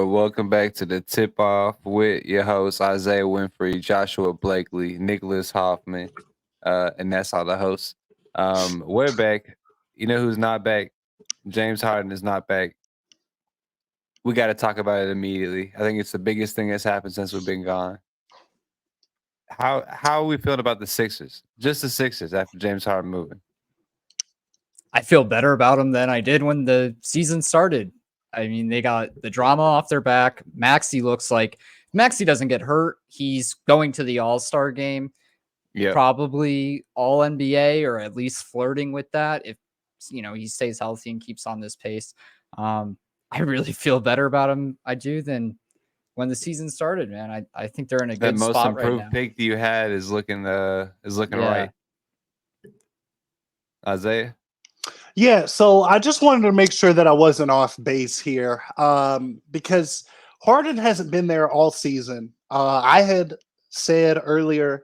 Welcome back to the tip off with your hosts Isaiah Winfree, Joshua Blakley, Nicholas Hofmann, and that's all the hosts. We're back. You know who's not back? James Harden is not back. We got to talk about it immediately. I think it's the biggest thing that's happened since we've been gone. How are we feeling about the Sixers? Just the Sixers after James Harden moving. I feel better about them than I did when the season started. I mean, they got the drama off their back. Maxey looks like Maxey doesn't get hurt. He's going to the All-Star game. Yeah, Probably all NBA or at least flirting with that if he stays healthy and keeps on this pace. I really feel better about him. I do than when the season started, man. I think they're in a that good most spot right improved now. pick that you had is looking right. Isaiah. Yeah, so I just wanted to make sure that I wasn't off base here because Harden hasn't been there all season. I had said earlier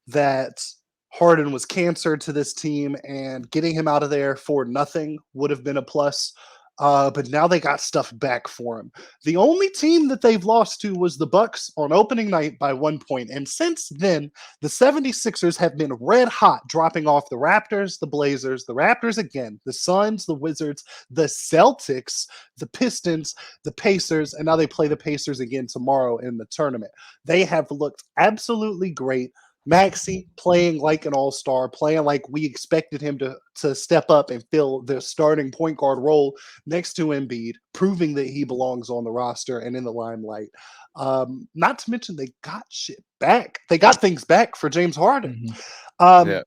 that Harden was cancer to this team, and getting him out of there for nothing would have been a plus. But now they got stuff back for him. The only team that they've lost to was the Bucks on opening night by 1 point. And since then, the 76ers have been red hot, dropping off the Raptors, the Blazers, the Raptors again, the Suns, the Wizards, the Celtics, the Pistons, the Pacers, and now they play the Pacers again tomorrow in the tournament. They have looked absolutely great. Maxey playing like an all-star, playing like we expected him to step up and fill the starting point guard role next to Embiid, proving that he belongs on the roster and in the limelight. Not to mention they got shit back. They got things back for James Harden. Yeah.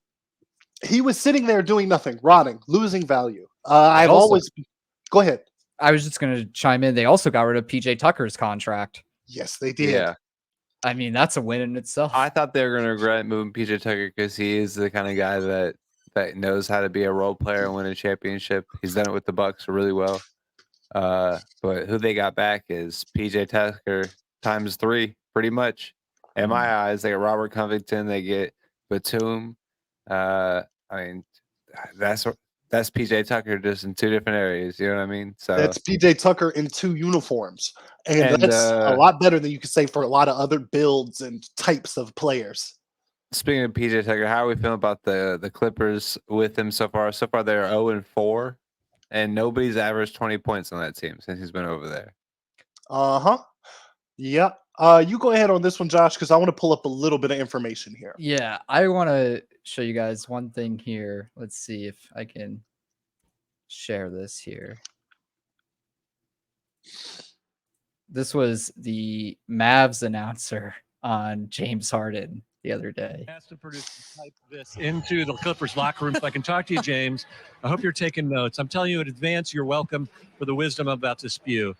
He was sitting there doing nothing, rotting, losing value. Go ahead. I was just going to chime in. They also got rid of PJ Tucker's contract. Yes, they did. Yeah. I mean, that's a win in itself. I thought they were going to regret moving PJ Tucker because he is the kind of guy that knows how to be a role player and win a championship. He's done it with the Bucks really well. But who they got back is PJ Tucker times 3, pretty much. In my eyes, they get Robert Covington, they get Batum. I mean, that's PJ Tucker just in 2 different areas. You know what I mean? So that's PJ Tucker in 2 uniforms. And that's a lot better than you could say for a lot of other builds and types of players. Speaking of PJ Tucker, how are we feeling about the Clippers with him so far? So far, they're 0-4, and nobody's averaged 20 points on that team since he's been over there. Yeah. You go ahead on this one, Josh, because I want to pull up a little bit of information here. Yeah, I want to show you guys one thing here. Let's see if I can share this here. This was the Mavs announcer on James Harden the other day. Asked the producer to type this into the Clippers locker room so I can talk to you, James. I hope you're taking notes. I'm telling you in advance, you're welcome for the wisdom I'm about to spew.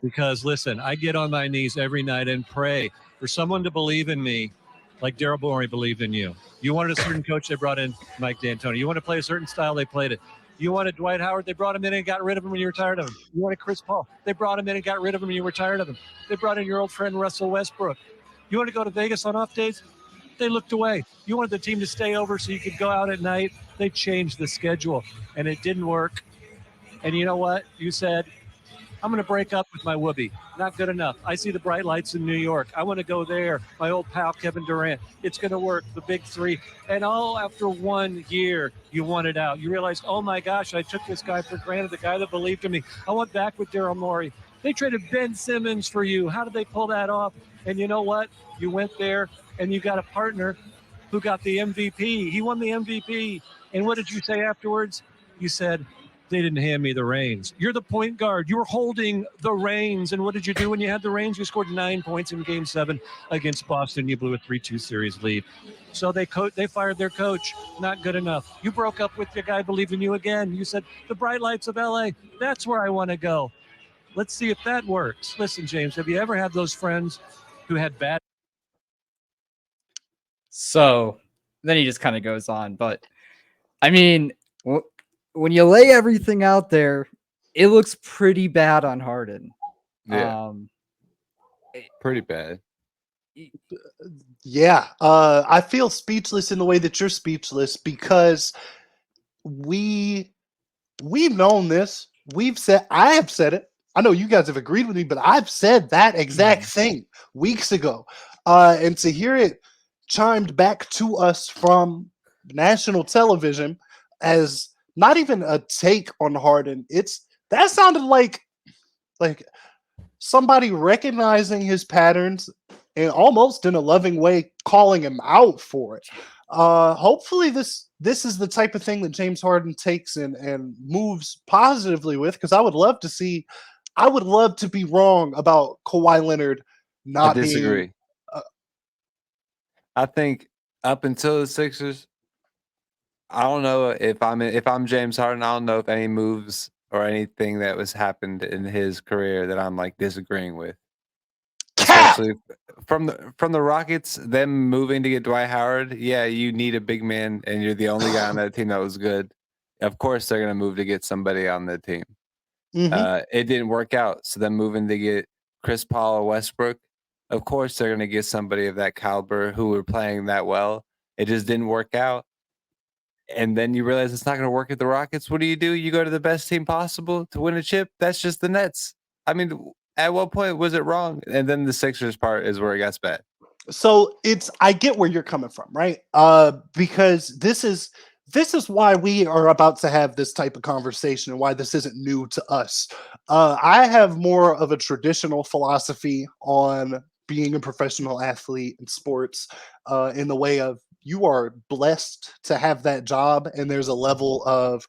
Because, listen, I get on my knees every night and pray for someone to believe in me like Daryl Morey believed in you. You wanted a certain coach, they brought in Mike D'Antoni. You want to play a certain style, they played it. You wanted Dwight Howard, they brought him in and got rid of him when you were tired of him. You wanted Chris Paul, they brought him in and got rid of him when you were tired of him. They brought in your old friend Russell Westbrook. You want to go to Vegas on off days? They looked away. You wanted the team to stay over so you could go out at night. They changed the schedule, and it didn't work. And you know what? You said, I'm going to break up with my whoopee. Not good enough. I see the bright lights in New York. I want to go there. My old pal, Kevin Durant. It's going to work. The big 3. And all after 1 year, you wanted out. You realized, oh, my gosh, I took this guy for granted, the guy that believed in me. I went back with Daryl Morey. They traded Ben Simmons for you. How did they pull that off? And you know what? You went there, and you got a partner who got the MVP. He won the MVP. And what did you say afterwards? You said, they didn't hand me the reins. You're the point guard. You were holding the reins. And what did you do when you had the reins? You scored 9 points in Game 7 against Boston. You blew a 3-2 series lead. So they fired their coach. Not good enough. You broke up with your guy, believed in you again. You said, the bright lights of L.A., that's where I want to go. Let's see if that works. Listen, James, have you ever had those friends who had bad? So then he just kind of goes on. But, I mean, when you lay everything out there, it looks pretty bad on Harden. Yeah. Pretty bad. Yeah. I feel speechless in the way that you're speechless because we've known this. I have said it. I know you guys have agreed with me, but I've said that exact thing weeks ago. And to hear it chimed back to us from national television as not even a take on Harden, that sounded like somebody recognizing his patterns and almost in a loving way calling him out for it. Hopefully this is the type of thing that James Harden takes and moves positively with, because I would love to be wrong about Kawhi Leonard I not being disagree. I think up until the Sixers, I don't know if I'm James Harden, I don't know if any moves or anything that was happened in his career that I'm like disagreeing with. cap. Especially from the Rockets, them moving to get Dwight Howard. Yeah, you need a big man, and you're the only guy on that team that was good. Of course, they're gonna move to get somebody on the team. Mhm. It didn't work out, so them moving to get Chris Paul or Westbrook. Of course, they're gonna get somebody of that caliber who were playing that well. It just didn't work out. And then you realize it's not going to work at the Rockets. What do? You go to the best team possible to win a chip? That's just the Nets. I mean, at what point was it wrong? And then the Sixers part is where it gets bad. So I get where you're coming from, right? Because this is why we are about to have this type of conversation and why this isn't new to us. I have more of a traditional philosophy on being a professional athlete in sports, in the way of you are blessed to have that job, and there's a level of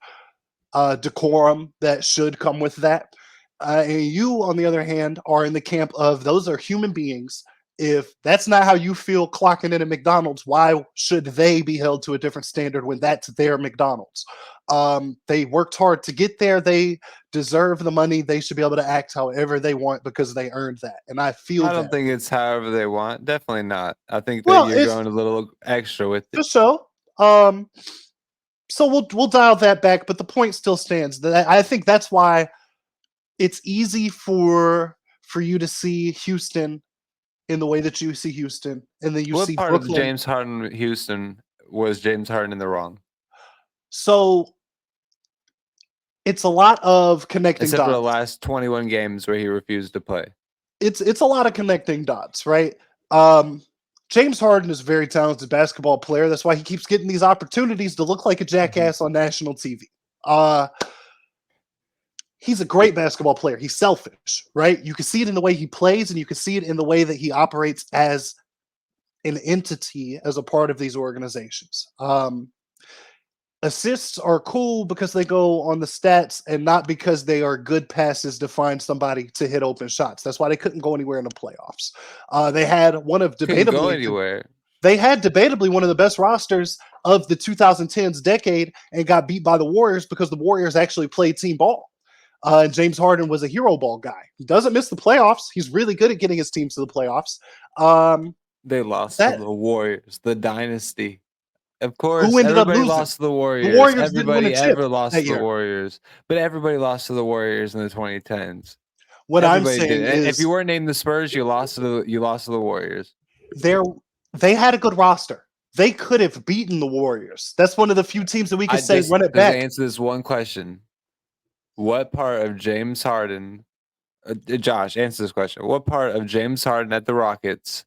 decorum that should come with that. And you, on the other hand, are in the camp of those are human beings. If that's not how you feel clocking in at McDonald's, why should they be held to a different standard when that's their McDonald's? They worked hard to get there. They deserve the money. They should be able to act however they want because they earned that. And I feel I don't that. think it's however they want. Definitely not. I think that Well, you're it's going a little extra with for it. sure. So we'll dial that back, but the point still stands. That I think that's why it's easy for you to see Houston in the way that you see Houston, and then you What see part of the Brooklyn. James Harden Houston was James Harden in the wrong? So it's a lot of connecting Except for the dots. last 21 games where he refused to play. It's a lot of connecting dots, right? James Harden is a very talented basketball player. That's why he keeps getting these opportunities to look like a jackass on national TV. He's a great basketball player. He's selfish, right? You can see it in the way he plays, and you can see it in the way that he operates as an entity, as a part of these organizations. Assists are cool because they go on the stats and not because they are good passes to find somebody to hit open shots. That's why they couldn't go anywhere in the playoffs. They had one of Couldn't go debatably anywhere. they had debatably one of the best rosters of the 2010s decade and got beat by the Warriors because the Warriors actually played team ball. And James Harden was a hero ball guy. He doesn't miss the playoffs. He's really good at getting his teams to the playoffs. They lost to That the Warriors, the dynasty. Of course, who ended up everybody losing? lost to the The Warriors. Warriors didn't win a Everybody chip ever lost that to the year. Warriors. But everybody lost to the Warriors in the 2010s. What I'm Everybody saying did. If is you weren't named the Spurs, you lost to the Warriors. they had a good roster. They could have beaten the Warriors. That's one of the few teams that we could say run it Just back. answer this one question. What part of James Harden, Josh, answer this question. What part of James Harden at the Rockets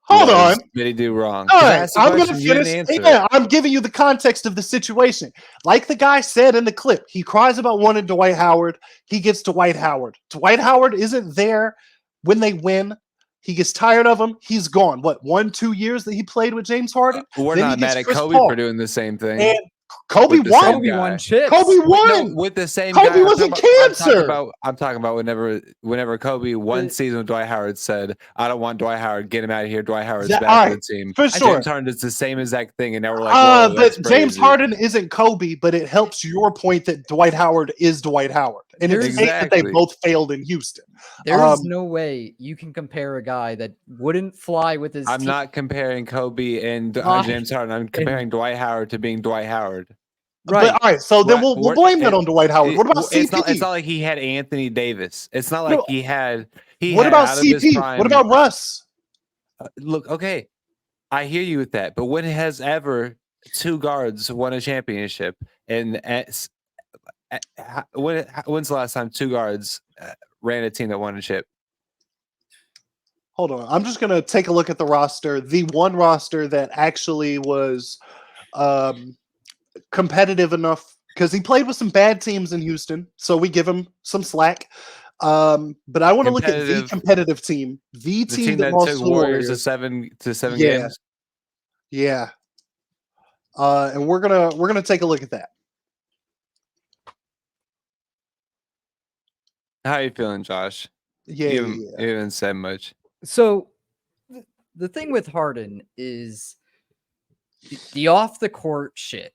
Hold on. did he do wrong? All 'Cause I right, asked the I'm going to question, you didn't finish. answer Yeah, it. I'm giving you the context of the situation. Like the guy said in the clip, he cries about wanting Dwight Howard. He gets Dwight Howard. Dwight Howard isn't there when they win. He gets tired of him. He's gone. What, 1-2 years that he played with James Harden? We're Then he not gets mad at Chris Kobe Paul. for doing the same thing. And Kobe With the same won. Kobe won guy. chips. Kobe won. No, with the same Kobe guy. was a cancer. I'm talking about whenever Kobe one season with Dwight Howard said, "I don't want Dwight Howard. Get him out of here. Dwight Howard's All bad right, for the team." for sure. James Harden does the same exact thing, and now we're like, "Whoa, that's But James crazy." Harden isn't Kobe, but it helps your point that Dwight Howard is Dwight Howard. And it's fake that they Exactly. both failed in Houston. There is no way you can compare a guy that wouldn't fly with his I'm team. not comparing Kobe and Why? James Harden. I'm comparing Dwight Howard to being Dwight Howard. Right. But all right, so then we'll blame that on Dwight Howard. What about CP? It's not like he had Anthony Davis. It's not like No. he had What about out of his CP? prime. What about Russ? Look, okay, I hear you with that, but when has ever two guards won a championship? And when's the last time two guards ran a team that won a chip. Hold on. I'm just going to take a look at the roster. The one roster that actually was competitive enough, because he played with some bad teams in Houston, so we give him some slack. But I want to look at the competitive team, the team that lost took to the Warriors Warriors. to seven games. Yeah. And we're gonna take a look at that. How are you feeling, Josh? You haven't said much. So the thing with Harden is the off the court shit.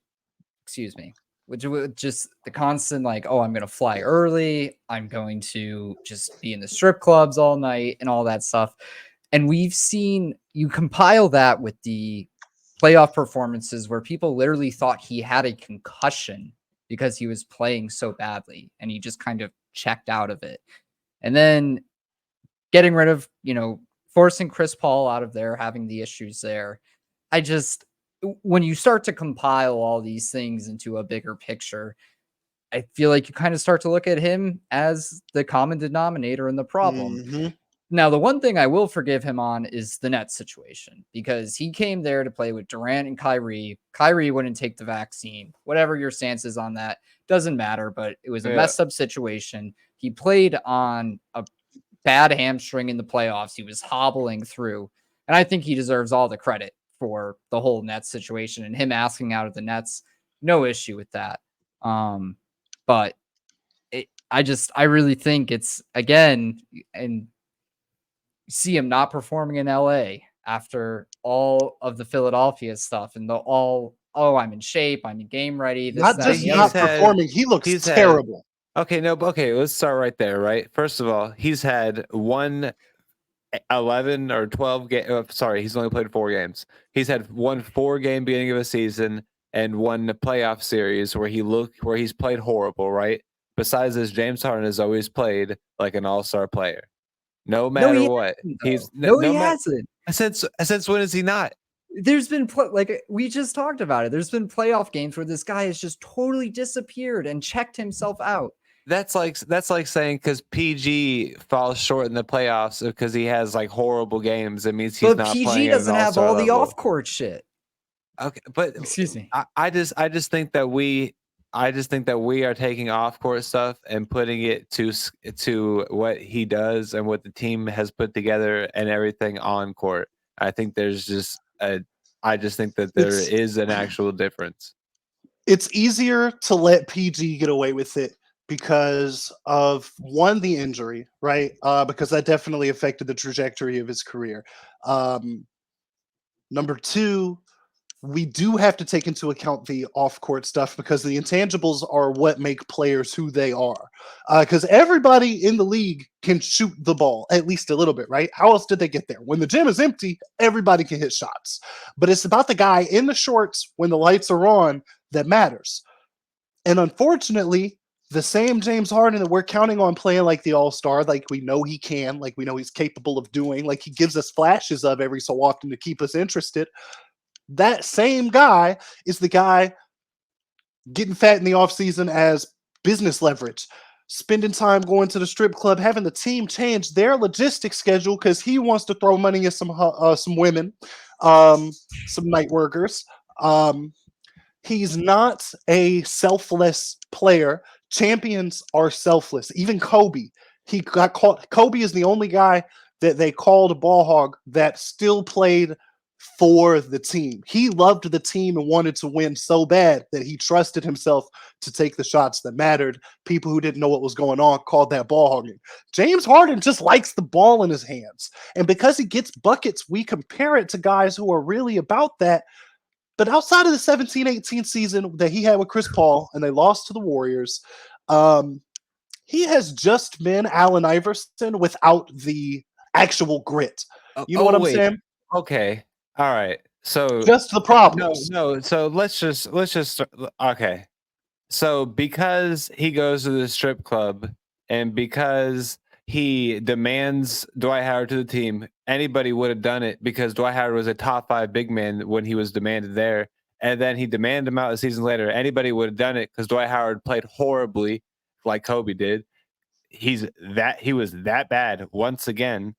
Excuse me. Which was just the constant like, oh, I'm gonna fly early. I'm going to just be in the strip clubs all night and all that stuff. And we've seen you compile that with the playoff performances where people literally thought he had a concussion because he was playing so badly and he just kind of checked out of it. And then getting rid of, forcing Chris Paul out of there, having the issues there. When you start to compile all these things into a bigger picture, I feel like you kind of start to look at him as the common denominator in the problem. Mm-hmm. Now, the one thing I will forgive him on is the Nets situation, because he came there to play with Durant and Kyrie. Kyrie wouldn't take the vaccine. Whatever your stance is on that doesn't matter, but it was a messed up situation. He played on a bad hamstring in the playoffs. He was hobbling through, and I think he deserves all the credit for the whole Nets situation and him asking out of the Nets. No issue with that. But I really think it's, again, and see him not performing in LA after all of the Philadelphia stuff and I'm in shape, I'm in game ready. Not just not performing, he looks terrible. Let's start right there, right? First of all, he's had 11 or 12 games. Sorry, he's only played 4 games. He's had 1 4-game beginning of a season and 1 playoff series where he's played horrible, right? Besides this, James Harden has always played like an all-star player. No matter what. He hasn't. Since when is he not? There's been like we just talked about it. There's been playoff games where this guy has just totally disappeared and checked himself out. That's like saying because PG falls short in the playoffs because he has like horrible games. It means he's not playing. But PG doesn't have all the off-court shit. Okay, but excuse me. I just think that we are taking off-court stuff and putting it to what he does and what the team has put together and everything on court. I think there's just I just think that there is an actual difference. It's easier to let PG get away with it because of, one, the injury, right? Because that definitely affected the trajectory of his career. Number 2, we do have to take into account the off-court stuff because the intangibles are what make players who they are. Because everybody in the league can shoot the ball at least a little bit, right? How else did they get there? When the gym is empty, everybody can hit shots. But it's about the guy in the shorts when the lights are on that matters. And unfortunately, the same James Harden that we're counting on playing like the all-star, like we know he can, like we know he's capable of doing, like he gives us flashes of every so often to keep us interested, that same guy is the guy getting fat in the offseason as business leverage, spending time going to the strip club, having the team change their logistics schedule because he wants to throw money at some women, some night workers. He's not a selfless player. Champions are selfless. Even Kobe, he got caught. Kobe is the only guy that they called a ball hog that still played for the team. He loved the team and wanted to win so bad that he trusted himself to take the shots that mattered. People who didn't know what was going on called that ball hogging. James Harden just likes the ball in his hands. And because he gets buckets, we compare it to guys who are really about that. But outside of the 17-18 season that he had with Chris Paul and they lost to the Warriors, he has just been Allen Iverson without the actual grit. You know what I'm saying? Okay. All right. So just the problems. No. So let's just okay. So because he goes to the strip club and because he demands Dwight Howard to the team, anybody would have done it because Dwight Howard was a top 5 big man when he was demanded there. And then he demanded him out a season later. Anybody would have done it because Dwight Howard played horribly like Kobe did. he was that bad once again.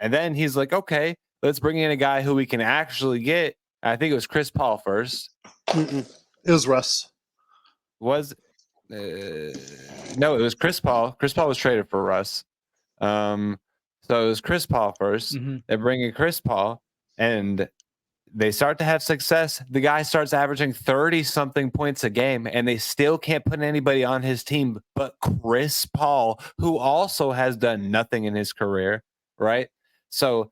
And then he's like, okay, let's bring in a guy who we can actually get. I think it was Chris Paul first. It was Russ. No, it was Chris Paul. Chris Paul was traded for Russ. So it was Chris Paul 1st. They bring in Chris Paul, and they start to have success. The guy starts averaging 30-something points a game, and they still can't put anybody on his team but Chris Paul, who also has done nothing in his career, right? So,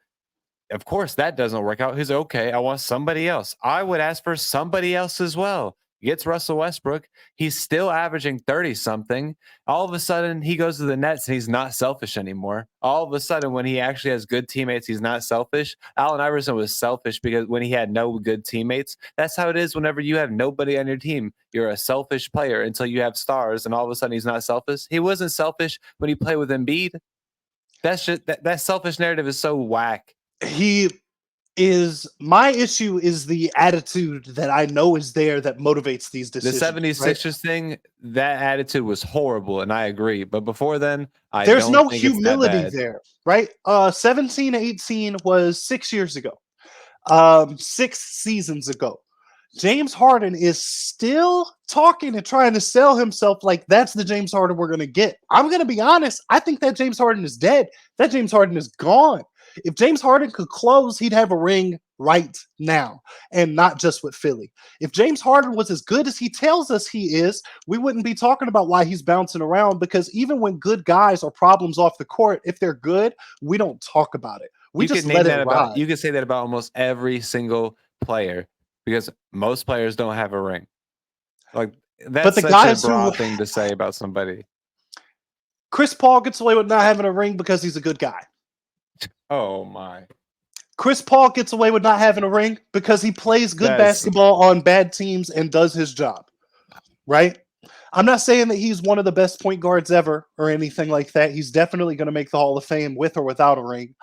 of course, that doesn't work out. He's okay. I want somebody else. I would ask for somebody else as well. Gets Russell Westbrook. He's still averaging 30-something. All of a sudden, he goes to the Nets and he's not selfish anymore. All of a sudden, when he actually has good teammates, he's not selfish. Allen Iverson was selfish because when he had no good teammates, that's how it is whenever you have nobody on your team. You're a selfish player until you have stars, and all of a sudden, he's not selfish. He wasn't selfish when he played with Embiid. That selfish narrative is so whack. My issue is the attitude that I know is there that motivates these decisions. The 76ers thing, that attitude was horrible, and I agree. But before then, there's no think humility there, right? 17-18 was 6 years ago, 6 seasons ago. James Harden is still talking and trying to sell himself like that's the James Harden we're going to get. I'm going to be honest. I think that James Harden is dead. That James Harden is gone. If James Harden could close, he'd have a ring right now, and not just with Philly. If James Harden was as good as he tells us he is, we wouldn't be talking about why he's bouncing around, because even when good guys are problems off the court, if they're good, we don't talk about it. We just let it ride. You could say that about almost every single player, because most players don't have a ring. Like, that's such a broad thing to say about somebody. Chris Paul gets away with not having a ring because he's a good guy. Oh my. Chris Paul gets away with not having a ring because he plays good basketball on bad teams and does his job. Right? I'm not saying that he's one of the best point guards ever or anything like that. He's definitely going to make the Hall of Fame with or without a ring.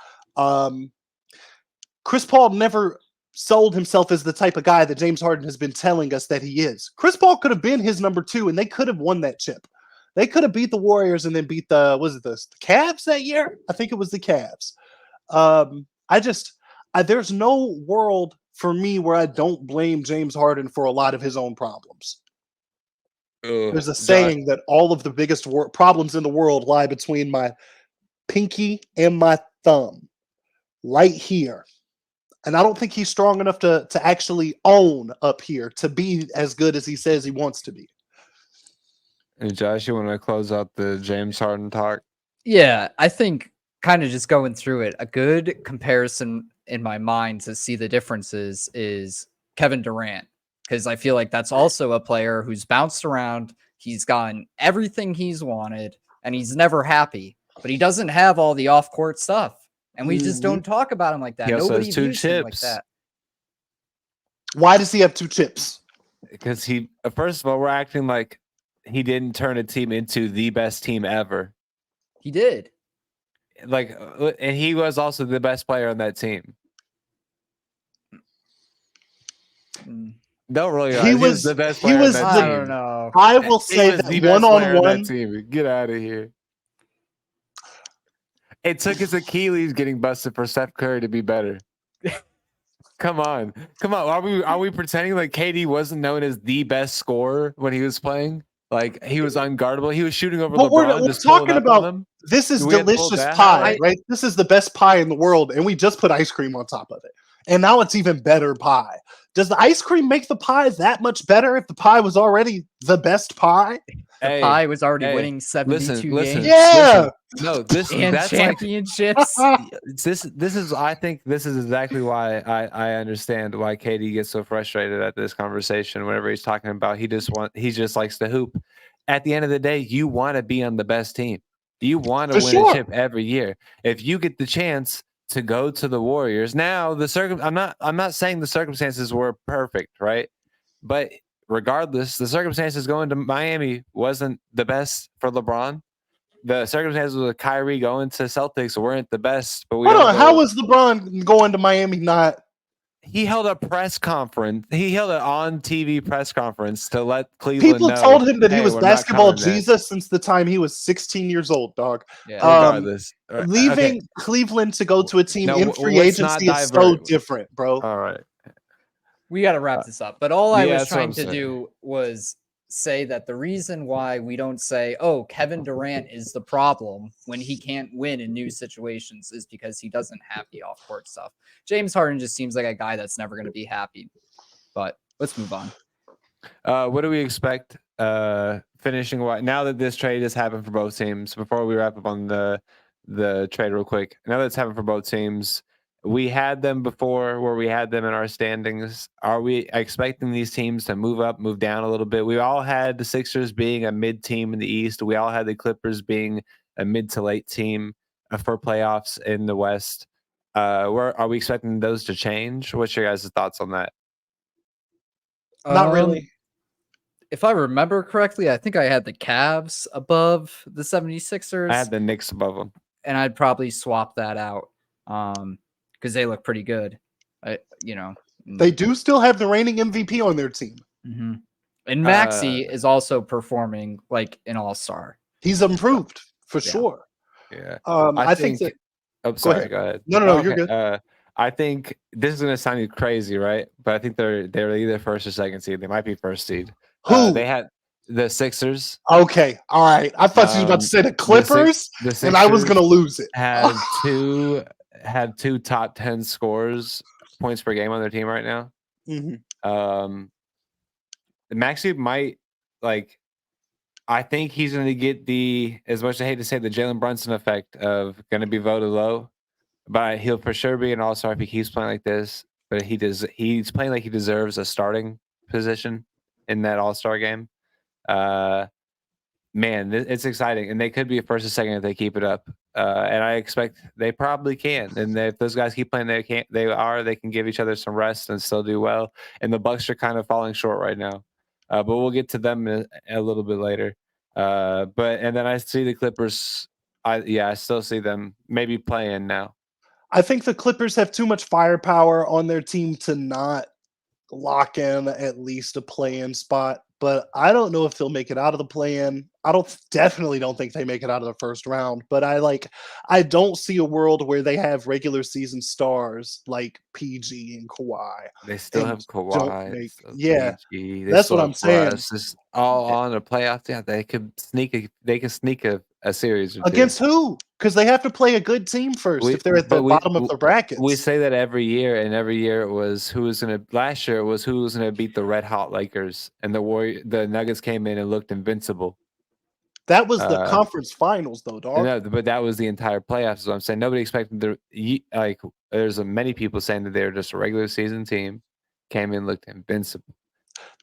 Chris Paul never sold himself as the type of guy that James Harden has been telling us that he is. Chris Paul could have been his number 2, and they could have won that chip. They could have beat the Warriors and then beat the Cavs that year? I think it was the Cavs. There's no world for me where I don't blame James Harden for a lot of his own problems. There's a saying that all of the biggest problems in the world lie between my pinky and my thumb, right here. And I don't think he's strong enough to actually own up here to be as good as he says he wants to be. And Josh, you want to close out the James Harden talk? Yeah, I think kind of just going through it, a good comparison in my mind to see the differences is Kevin Durant, because I feel like that's also a player who's bounced around. He's gotten everything he's wanted, and he's never happy, but he doesn't have all the off-court stuff. And we just don't talk about him like that. He also Nobody has 2 views him like chips. that. Why does he have 2 chips? Because first of all, we're acting like he didn't turn a team into the best team ever. He did. Like, and he was also the best player on that team. No, really, he was the best player on that team. I don't know. I will say that one-on-one team. Get out of here. It took his Achilles getting busted for Steph Curry to be better. Come on. Are we pretending like KD wasn't known as the best scorer when he was playing? Like, he was unguardable. He was shooting over LeBron. We're talking about this is delicious pie, right? This is the best pie in the world, and we just put ice cream on top of it. And now it's even better pie. Does the ice cream make the pie that much better if the pie was already the best pie? The pie was already winning 72 games. Yeah. No, and that's championships. I think this is exactly why I understand why KD gets so frustrated at this conversation whenever he's talking about he just likes to hoop. At the end of the day, you want to be on the best team. You want to win a chip every year. If you get the chance to go to the Warriors, now I'm not saying the circumstances were perfect, right? But regardless, the circumstances going to Miami wasn't the best for LeBron. The circumstances with Kyrie going to Celtics weren't the best. But how was LeBron going to Miami not He held a press conference. He held an on-TV press conference to let Cleveland People know. told him that he hey, was we're not basketball coming there. Jesus since the time he was 16 years old, dog. Yeah. Regardless, Leaving okay. Cleveland to go to a team No, in free let's not agency is so divert. different, bro. All right. We got to wrap this up. But all I yeah, was that's what trying I'm to saying. do was say that the reason why we don't say, oh, Kevin Durant is the problem when he can't win in new situations is because he doesn't have the off court stuff. James Harden just seems like a guy that's never going to be happy. But let's move on. What do we expect finishing now that this trade has happened for both teams? Before we wrap up on the trade real quick, now that it's happened for both teams, we had them before where we had them in our standings. Are we expecting these teams to move up, move down a little bit? We all had the Sixers being a mid team in the East. We all had the Clippers being a mid to late team for playoffs in the West. Where are we expecting those to change? What's your guys' thoughts on that? Not really. If I remember correctly, I think I had the Cavs above the 76ers. I had the Knicks above them. And I'd probably swap that out because they look pretty good. They do still have the reigning MVP on their team. Mm-hmm. And Maxey is also performing like an all-star. He's improved for sure. Yeah. I think that. Oh, sorry. Go ahead. No, you're good. I think this is going to sound crazy, right? But I think they're either first or second seed. They might be first seed. Who? They had the Sixers. Okay, all right. I thought you were about to say the Clippers, and I was going to lose it. Had two top 10 scores, points per game on their team right now. Mm-hmm. Maxey might I think he's going to get as much as I hate to say, the Jalen Brunson effect of going to be voted low, but he'll for sure be an all-star if he keeps playing like this. But he's playing like he deserves a starting position in that all-star game. Man, it's exciting, and they could be a first or second if they keep it up. And I expect they probably can. And if those guys keep playing, they can give each other some rest and still do well. And the Bucks are kind of falling short right now, but we'll get to them a little bit later. And then I see the Clippers. I still see them maybe playing now. I think the Clippers have too much firepower on their team to not lock in at least a play-in spot, but I don't know if they'll make it out of the play-in. I definitely don't think they make it out of the first round, but I don't see a world where they have regular season stars like PG and Kawhi. They still have Kawhi. PG. That's what I'm saying. It's all on a playoff. Yeah, they could sneak a series against who? Because they have to play a good team first if they're at the bottom of the brackets. We say that every year, and every year it was last year it was who was gonna beat the Red Hot Lakers, and the Nuggets came in and looked invincible. That was the conference finals, though, dog. No, but that was the entire playoffs. So I'm saying nobody expected there's many people saying that they're just a regular season team, came in, looked invincible.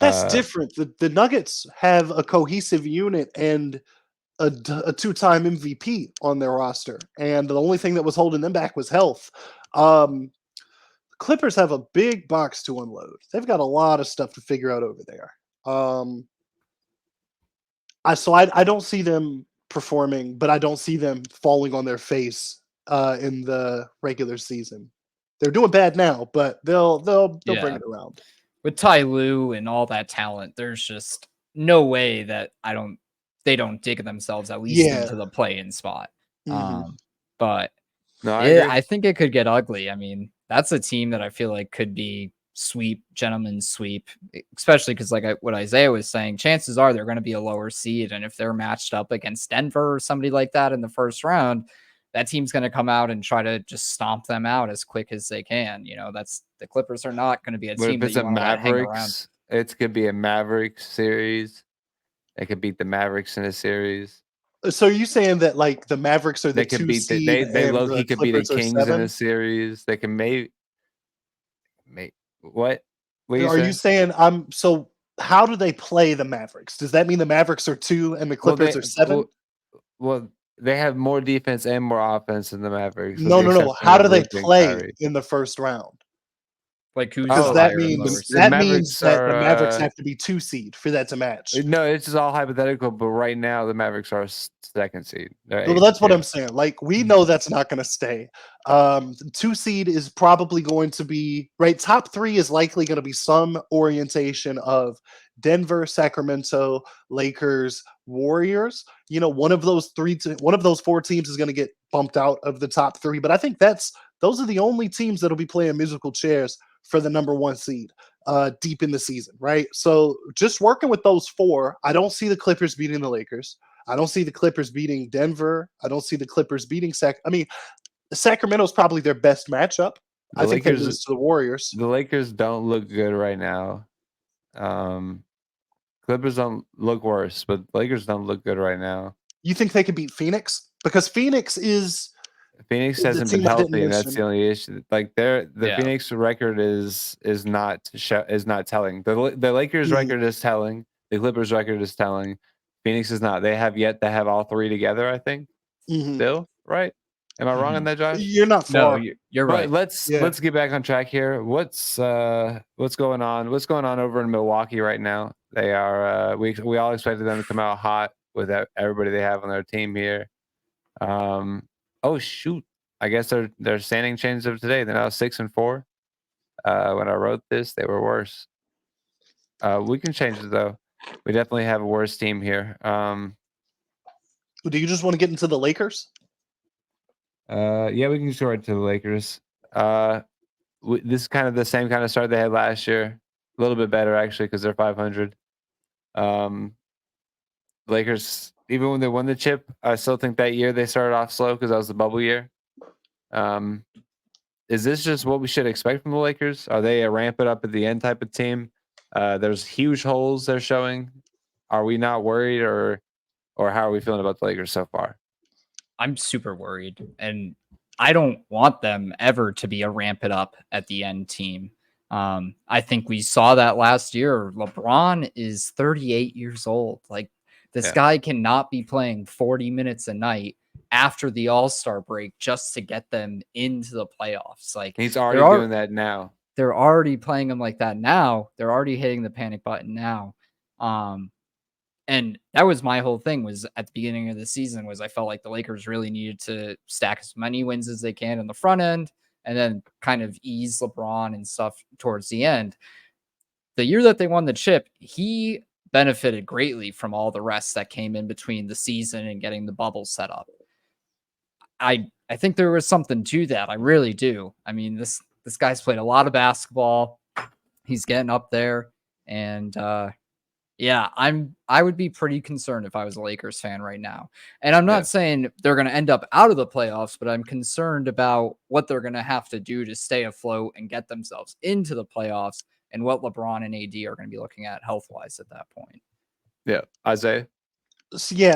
That's different. The Nuggets have a cohesive unit and a two-time MVP on their roster, and the only thing that was holding them back was health. Clippers have a big box to unload. They've got a lot of stuff to figure out over there. I don't see them performing, but I don't see them falling on their face in the regular season. They're doing bad now, but they'll bring it around. With Ty Lue and all that talent, there's just no way that they don't dig themselves at least into the play-in spot. Mm-hmm. But no, I think it could get ugly. I mean, that's a team that I feel like could be gentleman's sweep, especially because what Isaiah was saying, chances are they're going to be a lower seed. And if they're matched up against Denver or somebody like that in the first round, that team's going to come out and try to just stomp them out as quick as they can. The Clippers are not going to be a team that you want to hang around. It could be a Mavericks series. They could beat the Mavericks in a series. So are you saying that the Mavericks are the two seed? They low-key could beat the Kings in a series. They can maybe what? Are you saying so how do they play the Mavericks? Does that mean the Mavericks are 2 and the Clippers are 7? Well, they have more defense and more offense than the Mavericks. No. How do they play in the first round? Like who's Because Oh, that higher and lower means the seed? that Mavericks the Mavericks are. have to be 2 seed for that to match. No, it's just all hypothetical. But right now, the Mavericks are second seed. They're Well, 8 that's and what I'm 2. saying. Like, we know that's not going to stay. 2 seed is probably going to be right. Top 3 is likely going to be some orientation of Denver, Sacramento, Lakers, Warriors. You know, one of those 4 teams is going to get bumped out of the top 3. But I think those are the only teams that'll be playing musical chairs for the number 1 seed deep in the season, right? So just working with those 4, I don't see the Clippers beating the Lakers. I don't see the Clippers beating Denver. I don't see the Clippers beating Sacramento's probably their best matchup. The I think they Lakers, lose to the Warriors. the Lakers don't look good right now. Clippers don't look worse, but Lakers don't look good right now. You think they could beat Phoenix? Because Phoenix is Phoenix the hasn't been team I didn't healthy, and that's mention. the only issue. Like the Yeah. Phoenix record is not telling. The Lakers Mhm. record is telling. The Clippers record is telling. Phoenix is not. They have yet to have all 3 together, I think. Mhm. Still, right? Am I wrong on Mhm. that, Josh? You're not No, far. you're But right. let's Yeah. get back on track here. What's going on? What's going on over in Milwaukee right now? They are we all expected them to come out hot with everybody they have on their team here. Oh shoot. I guess their standing changed up today. They're now 6-4. When I wrote this, they were worse. We can change it though. We definitely have a worse team here. Do you just want to get into the Lakers? Yeah, we can just go right to the Lakers. This is kind of the same kind of start they had last year. A little bit better actually because they're 500. Lakers, even when they won the chip, I still think that year they started off slow because that was the bubble year. Is this just what we should expect from the Lakers? Are they a ramp it up at the end type of team? There's huge holes they're showing. Are we not worried, or how are we feeling about the Lakers so far? I'm super worried, and I don't want them ever to be a ramp it up at the end team. I think we saw that last year. LeBron is 38 years old. Like this Yeah. guy cannot be playing 40 minutes a night after the All-Star break just to get them into the playoffs. Like He's already doing that now. they're already playing him like that now. They're already hitting the panic button now. And that was my whole thing was at the beginning of the season was I felt like the Lakers really needed to stack as many wins as they can in the front end and then kind of ease LeBron and stuff towards the end. The year that they won the chip, he benefited greatly from all the rest that came in between the season and getting the bubble set up. I think there was something to that. I really do. I mean, this guy's played a lot of basketball. He's getting up there, and yeah, I would be pretty concerned if I was a Lakers fan right now. And I'm not saying they're going to end up out of the playoffs, but I'm concerned about what they're going to have to do to stay afloat and get themselves into the playoffs and what LeBron and AD are going to be looking at health-wise at that point. Yeah, Isaiah.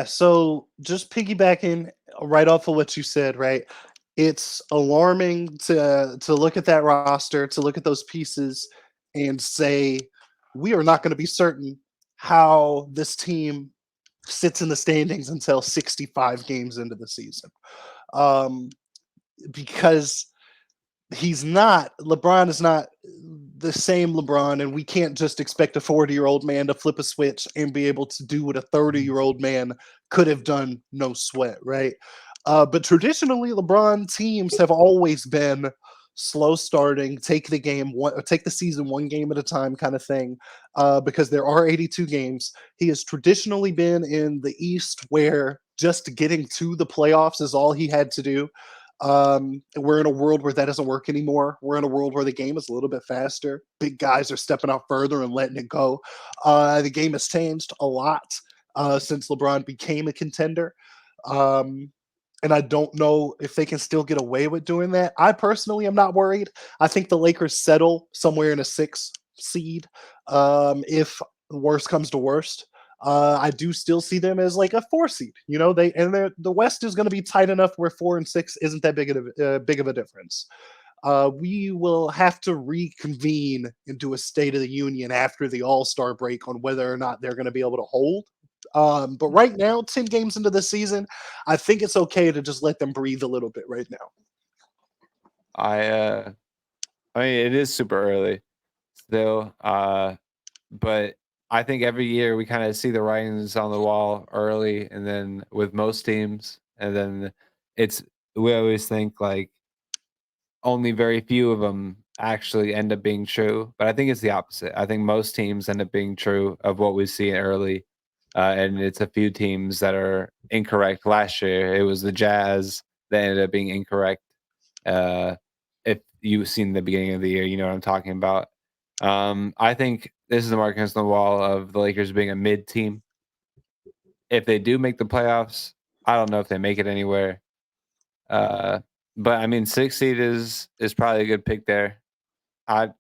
So just piggybacking right off of what you said, right? It's alarming to look at that roster, to look at those pieces and say we are not going to be certain how this team sits in the standings until 65 games into the season. Because LeBron is not the same LeBron, and we can't just expect a 40-year-old man to flip a switch and be able to do what a 30-year-old man could have done, no sweat, right? But traditionally, LeBron teams have always been slow starting, take the season one game at a time kind of thing, because there are 82 games. He has traditionally been in the East where just getting to the playoffs is all he had to do. We're in a world where that doesn't work anymore. We're in a world where the game is a little bit faster. Big guys are stepping out further and letting it go. The game has changed a lot since LeBron became a contender. And I don't know if they can still get away with doing that. I personally am not worried. I think the Lakers settle somewhere in a 6 seed if worst comes to worst. I do still see them as like a 4 seed. You know, the West is going to be tight enough where 4 and 6 isn't that big of a difference. We will have to reconvene into a State of the Union after the All-Star break on whether or not they're going to be able to hold. But right now, 10 games into the season, I think it's okay to just let them breathe a little bit right now. I mean, it is super early still, but I think every year we kind of see the writings on the wall early, and then with most teams, and then we always think like only very few of them actually end up being true. But I think it's the opposite. I think most teams end up being true of what we see early, and it's a few teams that are incorrect. Last year, it was the Jazz that ended up being incorrect. Uh, if you've seen the beginning of the year, you know what I'm talking about. I think this is the marking on the wall of the Lakers being a mid team. If they do make the playoffs, I don't know if they make it anywhere. Uh, but I mean, 6 seed is probably a good pick there. I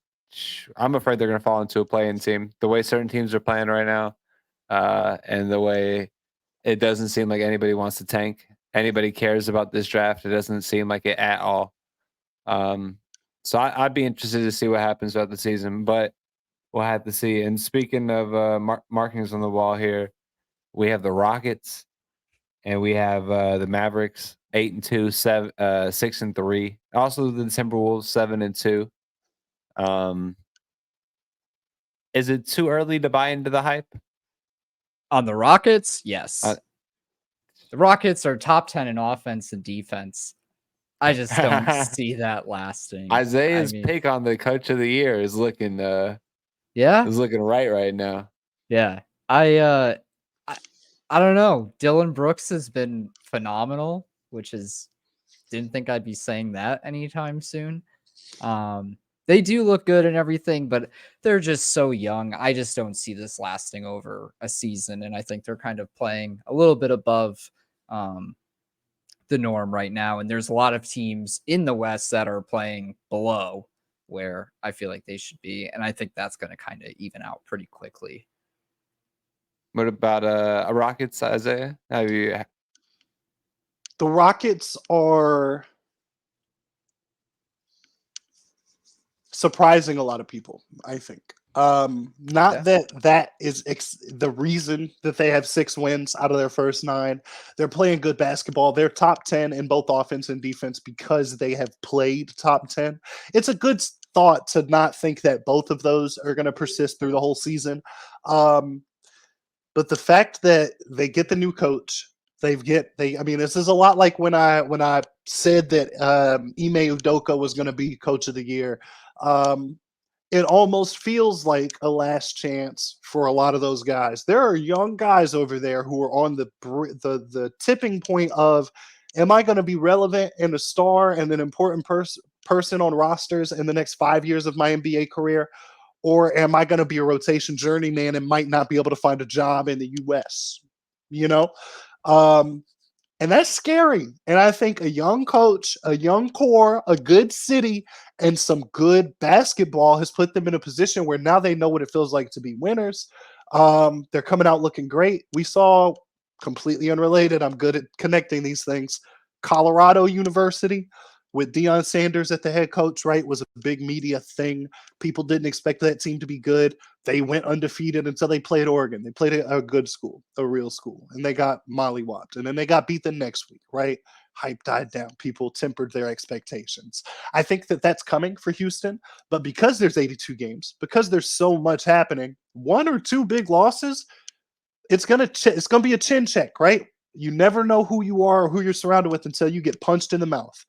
I'm afraid they're going to fall into a play-in team. The way certain teams are playing right now, and the way it doesn't seem like anybody wants to tank. Anybody cares about this draft. It doesn't seem like it at all. Um, so I'd be interested to see what happens throughout the season, but we'll have to see. And speaking of markings on the wall here, we have the Rockets and we have the Mavericks 8-2, 6-3. Also the Timberwolves 7-2. Is it too early to buy into the hype? On the Rockets, yes. Uh, The Rockets are top 10 in offense and defense. I just don't see that lasting. Isaiah's pick on the coach of the year is looking yeah, is looking right now. yeah. I don't know. Dylan Brooks has been phenomenal, which is didn't think I'd be saying that anytime soon. They do look good and everything, but they're just so young. I just don't see this lasting over a season, and I think they're kind of playing a little bit above the norm right now. And there's a lot of teams in the West that are playing below where I feel like they should be, and I think that's going to kind of even out pretty quickly. What about a Rockets, Isaiah? The Rockets are surprising a lot of people, I think. Not that is the reason that they have 6 wins out of their first 9. They're playing good basketball. They're top 10 in both offense and defense because they have played top 10. It's a good thought to not think that both of those are going to persist through the whole season. But the fact that they get the new coach, I mean, this is a lot like when I said that Ime Udoka was going to be coach of the year. It almost feels like a last chance for a lot of those guys. There are young guys over there who are on the tipping point of, am I going to be relevant and a star and an important person on rosters in the next 5 years of my NBA career? Or am I going to be a rotation journeyman and might not be able to find a job in the U.S.? You know? And that's scary. And I think a young coach, a young core, a good city, and some good basketball has put them in a position where now they know what it feels like to be winners. They're coming out looking great. We saw, completely unrelated, I'm good at connecting these things, Colorado University with Deion Sanders at the head coach, right, was a big media thing. People didn't expect that team to be good. They went undefeated until they played Oregon. They played a good school, a real school, and they got mollywopped. And then they got beat the next week, right? Hype died down. People tempered their expectations. I think that that's coming for Houston, but because there's 82 games, because there's so much happening, 1 or 2 big losses, it's gonna be a chin check, right? You never know who you are or who you're surrounded with until you get punched in the mouth.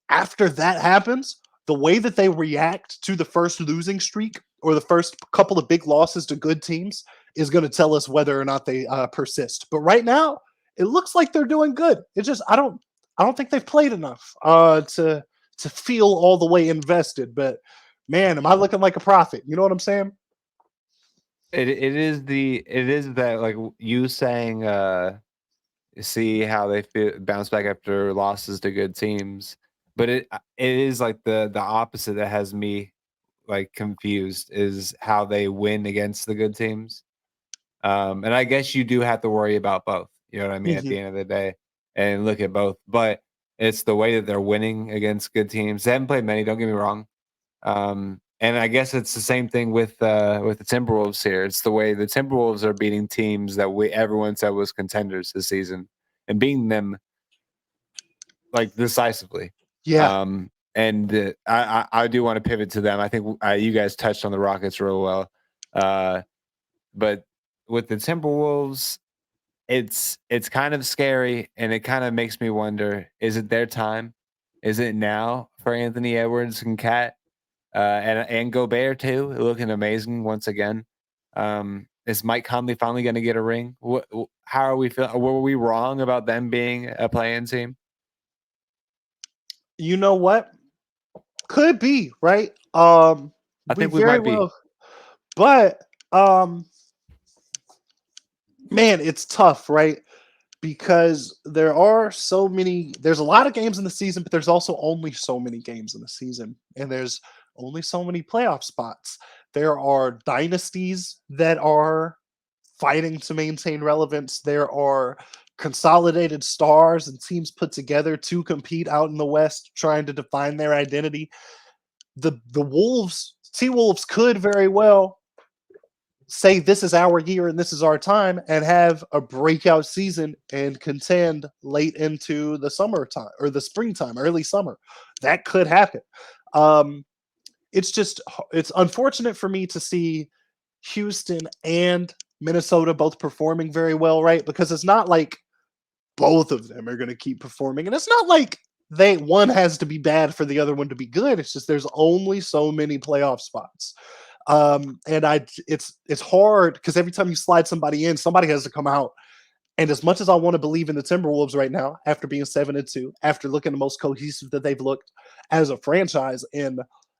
After that happens, the way that they react to the first losing streak or the first couple of big losses to good teams is going to tell us whether or not they persist. But right now, it looks like they're doing good. It's just I don't think they've played enough to feel all the way invested. But man, am I looking like a prophet? You know what I'm saying? It is that, like you saying, see how they bounce back after losses to good teams. But it is like the opposite that has me like confused, is how they win against the good teams. And I guess you do have to worry about both. You know what I mean? At the end of the day, and look at both. But it's the way that they're winning against good teams. They haven't played many. Don't get me wrong. And I guess it's the same thing with the Timberwolves here. It's the way the Timberwolves are beating teams that everyone said was contenders this season and beating them like decisively. Yeah. And I do want to pivot to them. I think you guys touched on the Rockets real well. But with the Timberwolves, it's kind of scary, and it kind of makes me wonder, is it their time? Is it now for Anthony Edwards and Cat? And Gobert too, looking amazing once again. Is Mike Conley finally going to get a ring? How are we feeling? Were we wrong about them being a play-in team? You know what? Could be, right? I think we might be. But man, it's tough, right? Because there's a lot of games in the season, but there's also only so many games in the season, and there's only so many playoff spots. There are dynasties that are fighting to maintain relevance. There are consolidated stars and teams put together to compete out in the West, trying to define their identity. The T-Wolves could very well say this is our year and this is our time and have a breakout season and contend late into the summertime or the springtime, early summer. That could happen. It's unfortunate for me to see Houston and Minnesota both performing very well, right? Because it's not like both of them are going to keep performing, and it's not like one has to be bad for the other one to be good. It's just there's only so many playoff spots. It's hard because every time you slide somebody in, somebody has to come out. And as much as I want to believe in the Timberwolves right now, after being 7-2, after looking the most cohesive that they've looked as a franchise in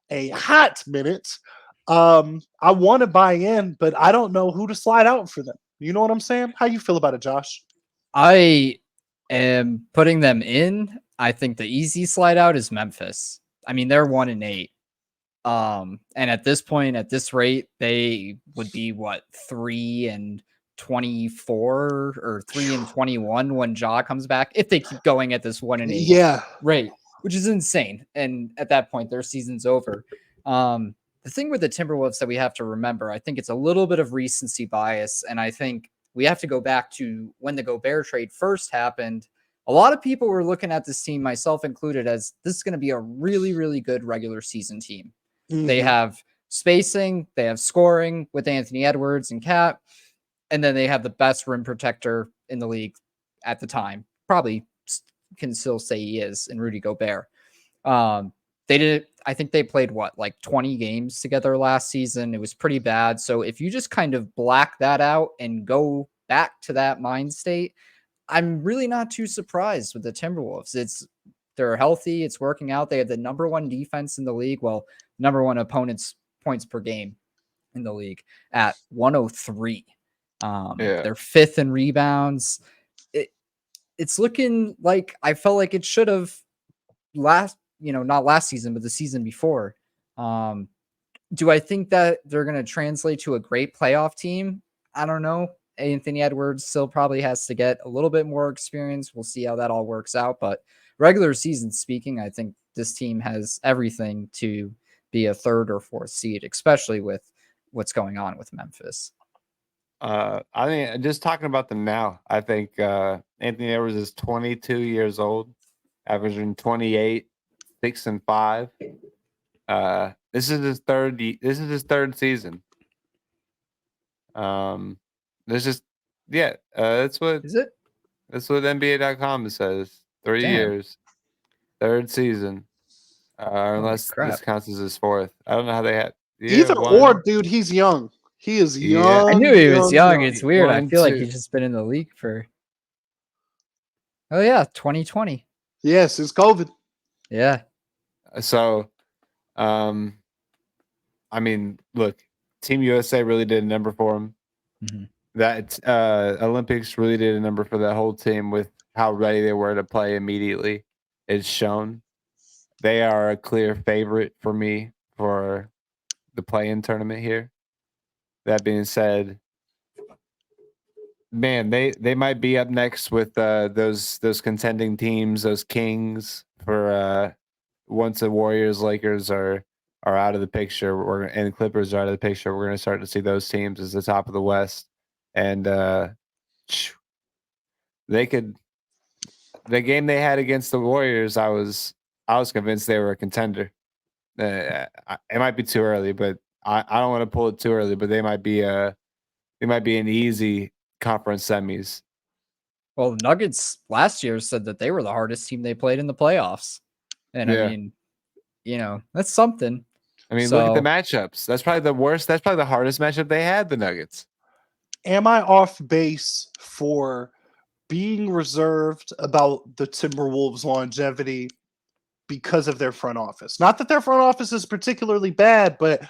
a hot minute, I want to buy in, but I don't know who to slide out for them. You know what I'm saying? How you feel about it, Josh? I am putting them in. I think the easy slide out is Memphis. I mean, they're 1-8. And at this point, at this rate, they would be 3-24 or 3-21 when Ja comes back if they keep going at this 1-8 rate, which is insane. And at that point, their season's over. The thing with the Timberwolves that we have to remember, I think it's a little bit of recency bias, and I think we have to go back to when the Gobert trade first happened. A lot of people were looking at this team, myself included, as this is going to be a really, really good regular season team. Mm-hmm. They have spacing, they have scoring with Anthony Edwards and Cat, and then they have the best rim protector in the league at the time. Probably can still say he is in Rudy Gobert. I think they played 20 games together last season. It was pretty bad. So if you just kind of black that out and go back to that mind state, I'm really not too surprised with the Timberwolves. They're healthy. It's working out. They have the number one defense in the league. Well, number one opponents points per game in the league at 103. They're fifth in rebounds. It's looking like I felt like it should have not last season, but the season before. Do I think that they're going to translate to a great playoff team? I don't know. Anthony Edwards still probably has to get a little bit more experience. We'll see how that all works out. But regular season speaking, I think this team has everything to be a third or fourth seed, especially with what's going on with Memphis. I mean, just talking about them now, I think Anthony Edwards is 22 years old, averaging 28, 6 and 5. This is his third season. That's what is it? That's what NBA.com says. 3 years, third season. Unless this counts as his fourth. I don't know how they had. Or, dude, he's young. He is young. I knew he was young. It's weird. I feel like he's just been in the league for. Oh yeah, 2020. Yes, it's COVID. Yeah. So, I mean, look, Team USA really did a number for him. Mm-hmm. That Olympics really did a number for that whole team with how ready they were to play immediately. It's shown. They are a clear favorite for me for the play-in tournament here. That being said, man, they might be up next with those contending teams, those Kings for once the Warriors, Lakers are out of the picture, and the Clippers are out of the picture. We're going to start to see those teams as the top of the West, and they could. The game they had against the Warriors, I was I was convinced they were a contender. It might be too early, but I don't want to pull it too early. But they might be an easy conference semis. Well, the Nuggets last year said that they were the hardest team they played in the playoffs. And I Yeah. mean, that's something. I mean, look at the matchups. That's probably the worst. That's probably the hardest matchup they had, the Nuggets. Am I off base for being reserved about the Timberwolves' longevity because of their front office? Not that their front office is particularly bad, but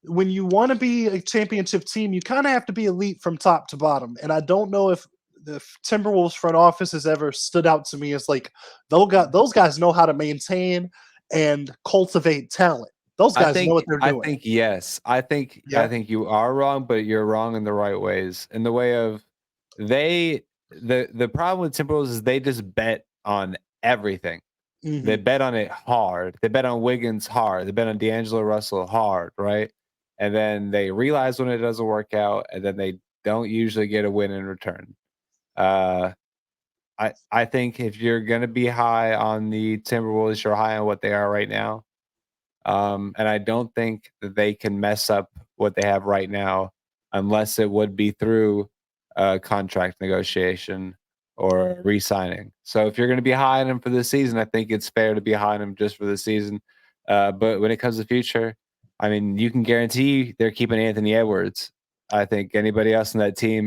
when you want to be a championship team, you kind of have to be elite from top to bottom. And I don't know if the Timberwolves front office has ever stood out to me as like those guys know how to maintain and cultivate talent. Those guys know what they're doing. I think yes. I think you are wrong, but you're wrong in the right ways. In the way of the problem with Timberwolves is they just bet on everything. Mhm. They bet on it hard. They bet on Wiggins hard. They bet on D'Angelo Russell hard, right? And then they realize when it doesn't work out, and then they don't usually get a win in return. I think if you're gonna be high on the Timberwolves, you're high on what they are right now. And I don't think that they can mess up what they have right now unless it would be through a contract negotiation or re-signing. So if you're going to be high on them for this season, I think it's fair to be high on them just for the season. But when it comes to the future, I mean, you can guarantee they're keeping Anthony Edwards. I think anybody else on that team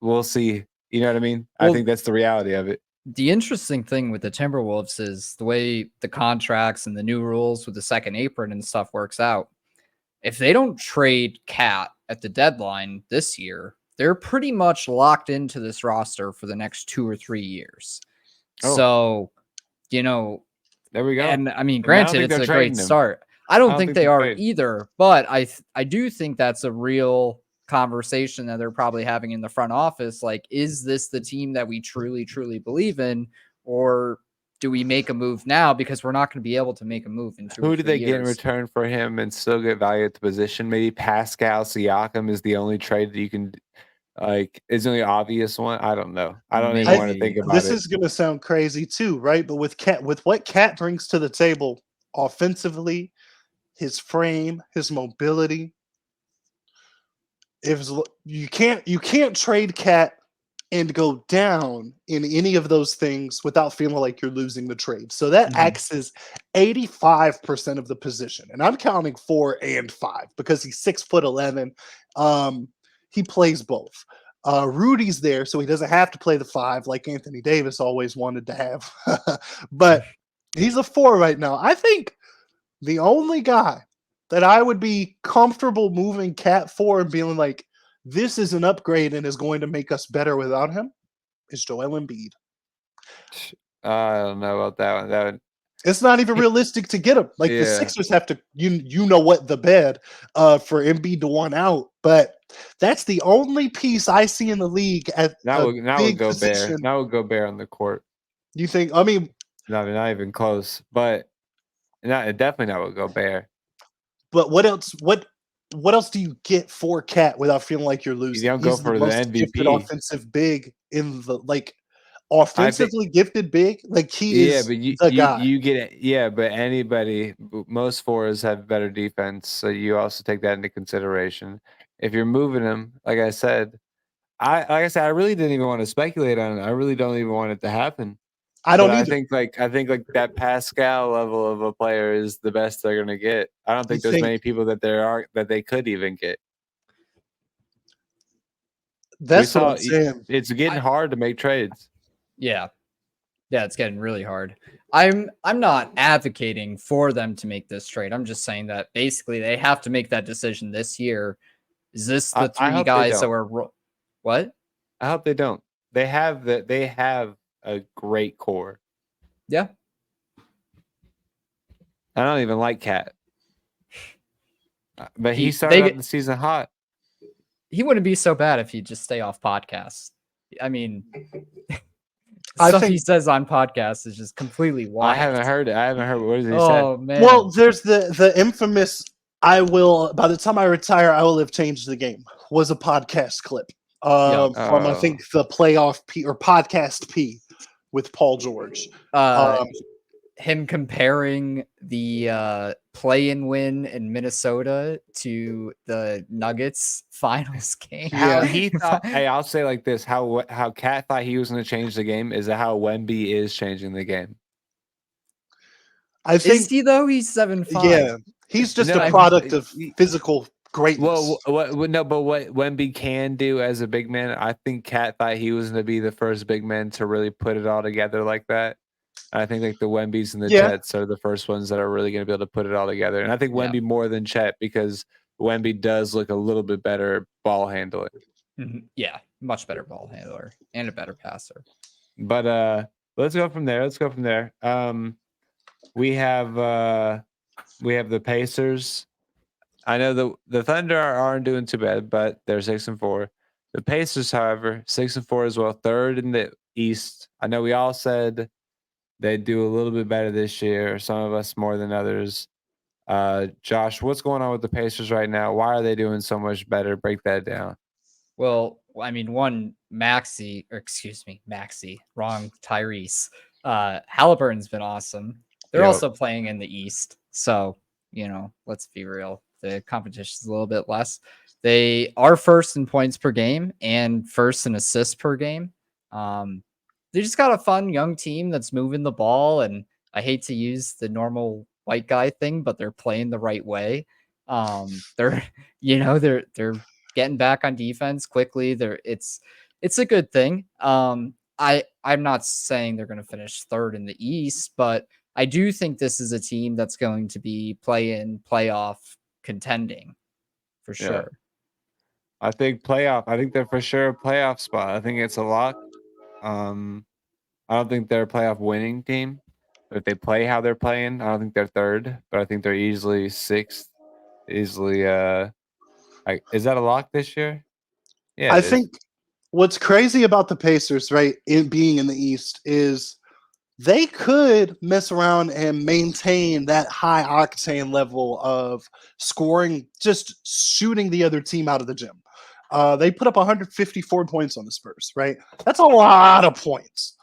we'll see. You know what I mean? Well, I think that's the reality of it. The interesting thing with the Timberwolves is the way the contracts and the new rules with the second apron and stuff works out. If they don't trade Cat at the deadline this year, they're pretty much locked into this roster for the next 2 or 3 years. Oh. So, there we go. And I mean, And granted, it's a great start. I don't think they are either, but I do think that's a real conversation that they're probably having in the front office. Like, is this the team that we truly, truly believe in? Or do we make a move now? Because we're not going to be able to make a move in 2 or 3 years. Who do they get in return for him and still get value at the position? Maybe Pascal Siakam is the only trade that you can is the only obvious one. I don't know. I don't even want to think about this it. Is going to sound crazy too, right? But with what Cat brings to the table offensively, his frame, his mobility, if you can't trade Cat and go down in any of those things without feeling like you're losing the trade. So that axes 85% of the position. And I'm counting 4 and 5 because he's 6'11". He plays both. Rudy's there, so he doesn't have to play the 5 like Anthony Davis always wanted to have. But he's a 4 right now. I think the only guy that I would be comfortable moving Cat for and being like, this is an upgrade and is going to make us better without him is Joel Embiid. I don't know about that one. It's not even realistic to get him. Like the Sixers have to, what the bed for Embiid to want out. But that's the only piece I see in the league at now a big go position. Bear. Now we'll go Bear on the court. You think? I mean, not even close. But definitely not will go Bear. But what else? What else do you get for Cat without feeling like you're losing? You don't go for the MVP. Gifted offensive big in the offensively gifted big. Like he is the guy. You get it. Yeah, but most 4s have better defense, so you also take that into consideration. If you're moving him, like I said, I really didn't even want to speculate on it. I really don't even want it to happen. I don't either. I think that Pascal level of a player is the best they're gonna get. I don't think there's many people that they could even get. That's what I'm saying. It's getting hard to make trades. Yeah, it's getting really hard. I'm not advocating for them to make this trade. I'm just saying that basically they have to make that decision this year. Is this the 3 guys that were what? I hope they don't. They have a great core. Yeah. I don't even like Cat. But he started out the season hot. He wouldn't be so bad if he'd just stay off podcasts. I mean, stuff he says on podcasts is just completely wild. I haven't heard it. What does he say? Oh, man. Well, there's the infamous by the time I retire, I will have changed the game was a podcast clip from I think the playoff P or podcast P with Paul George. him comparing the play-in win in Minnesota to the Nuggets finals game. How he thought. Hey, I'll say like this: how Cat thought he was going to change the game is how Wemby is changing the game. I Is think, he though? He's 7'5". yeah, he's just No, a product of physical greatness. Well, what Wemby can do as a big man, I think Cat thought he was going to be the first big man to really put it all together like that. I think like the Wembys and the Yeah. Chets are the first ones that are really going to be able to put it all together. And I think Yeah. Wemby more than Chet because Wemby does look a little bit better ball handling. Yeah, much better ball handler and a better passer. But let's go from there. We have the Pacers. I know the Thunder aren't doing too bad, but they're 6-4. The Pacers, however, 6-4 as well, third in the East. I know we all said they'd do a little bit better this year, some of us more than others. Josh, what's going on with the Pacers right now? Why are they doing so much better? Break that down. Well, I mean, Tyrese. Halliburton's been awesome. They're also playing in the East. So, let's be real. The competition's a little bit less. They are first in points per game and first in assists per game. They just got a fun young team that's moving the ball. And I hate to use the normal white guy thing, but they're playing the right way. They're getting back on defense quickly. It's a good thing. I'm not saying they're going to finish third in the East, but I do think this is a team that's going to be playoff contending for sure. I think they're for sure a playoff spot. I think it's a lock. I don't think they're a playoff winning team. But if they play how they're playing, I don't think they're third, but I think they're easily sixth. Is that a lock this year? Yeah, I think what's crazy about the Pacers, right, in being in the East is they could mess around and maintain that high octane level of scoring, just shooting the other team out of the gym. They put up 154 points on the Spurs, right? That's a lot of points.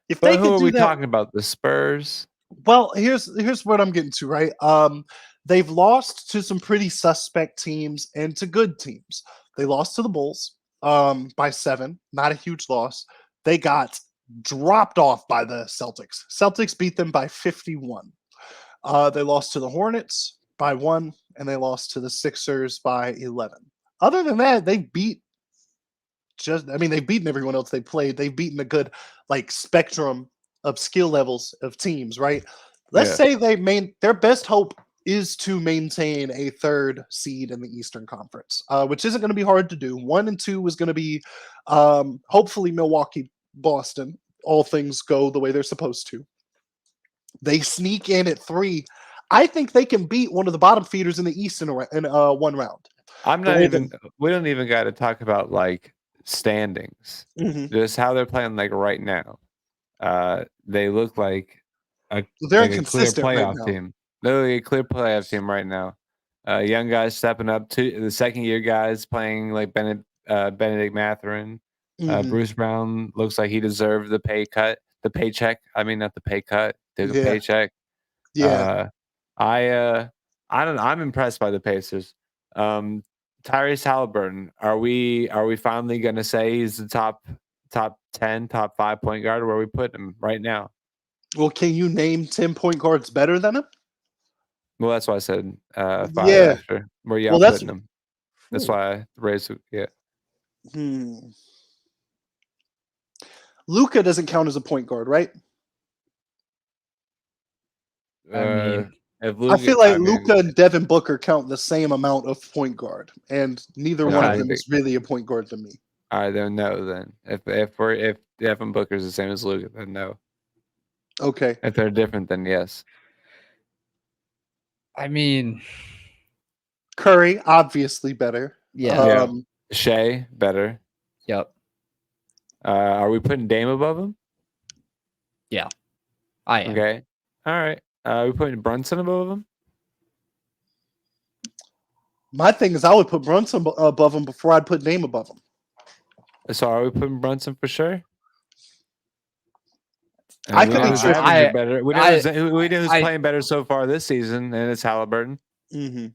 If But they who could are do we that, talking about? The Spurs? well, here's what I'm getting to, right? They've lost to some pretty suspect teams and to good teams. They lost to the Bulls by 7, not a huge loss. They got dropped off by the Celtics. Celtics beat them by 51. They lost to the Hornets by 1, and they lost to the Sixers by 11. Other than that, they've beaten everyone else they played. They've beaten a good spectrum of skill levels of teams, right? Let's say their best hope is to maintain a third seed in the Eastern Conference, which isn't going to be hard to do. 1 and 2 is going to be hopefully Milwaukee, Boston. All things go the way they're supposed to. They sneak in at 3. I think they can beat one of the bottom feeders in the East in one round. We don't even got to talk about standings. Just how they're playing right now. They look like they're a clear inconsistent playoff right now. team. Literally a clear playoff team right now. Young guys stepping up to the second year guys playing like Benedict Mathurin. Bruce Brown looks like he deserved the paycheck. I mean, not the pay cut, the paycheck. Yeah. I don't know. I'm impressed by the Pacers. Tyrese Halliburton, are we finally gonna say he's the top 10, top 5 point guard? Where we put him right now? Well, can you name 10 point guards better than him? Well, that's why I said 5 Yeah. after. Where y'all putting him? That's why I raised it. Yeah. Luka doesn't count as a point guard, right? I mean, I feel like Luka and Devin Booker count the same amount of point guard, and neither one of them is really a point guard to me. I don't know then. If Devin Booker's the same as Luka, then no. Okay. If they're different, then yes. I mean, Curry obviously better. Yeah. Shea better. Yep. Are we putting Dame above him? Yeah, I am. Okay. All right. Are we putting Brunson above him? My thing is, I would put Brunson above him before I'd put Dame above him. So are we putting Brunson for sure? And I we could know be who's tricky. averaging better. We know who's I- playing better so far this season, and it's Halliburton. Mm-hmm.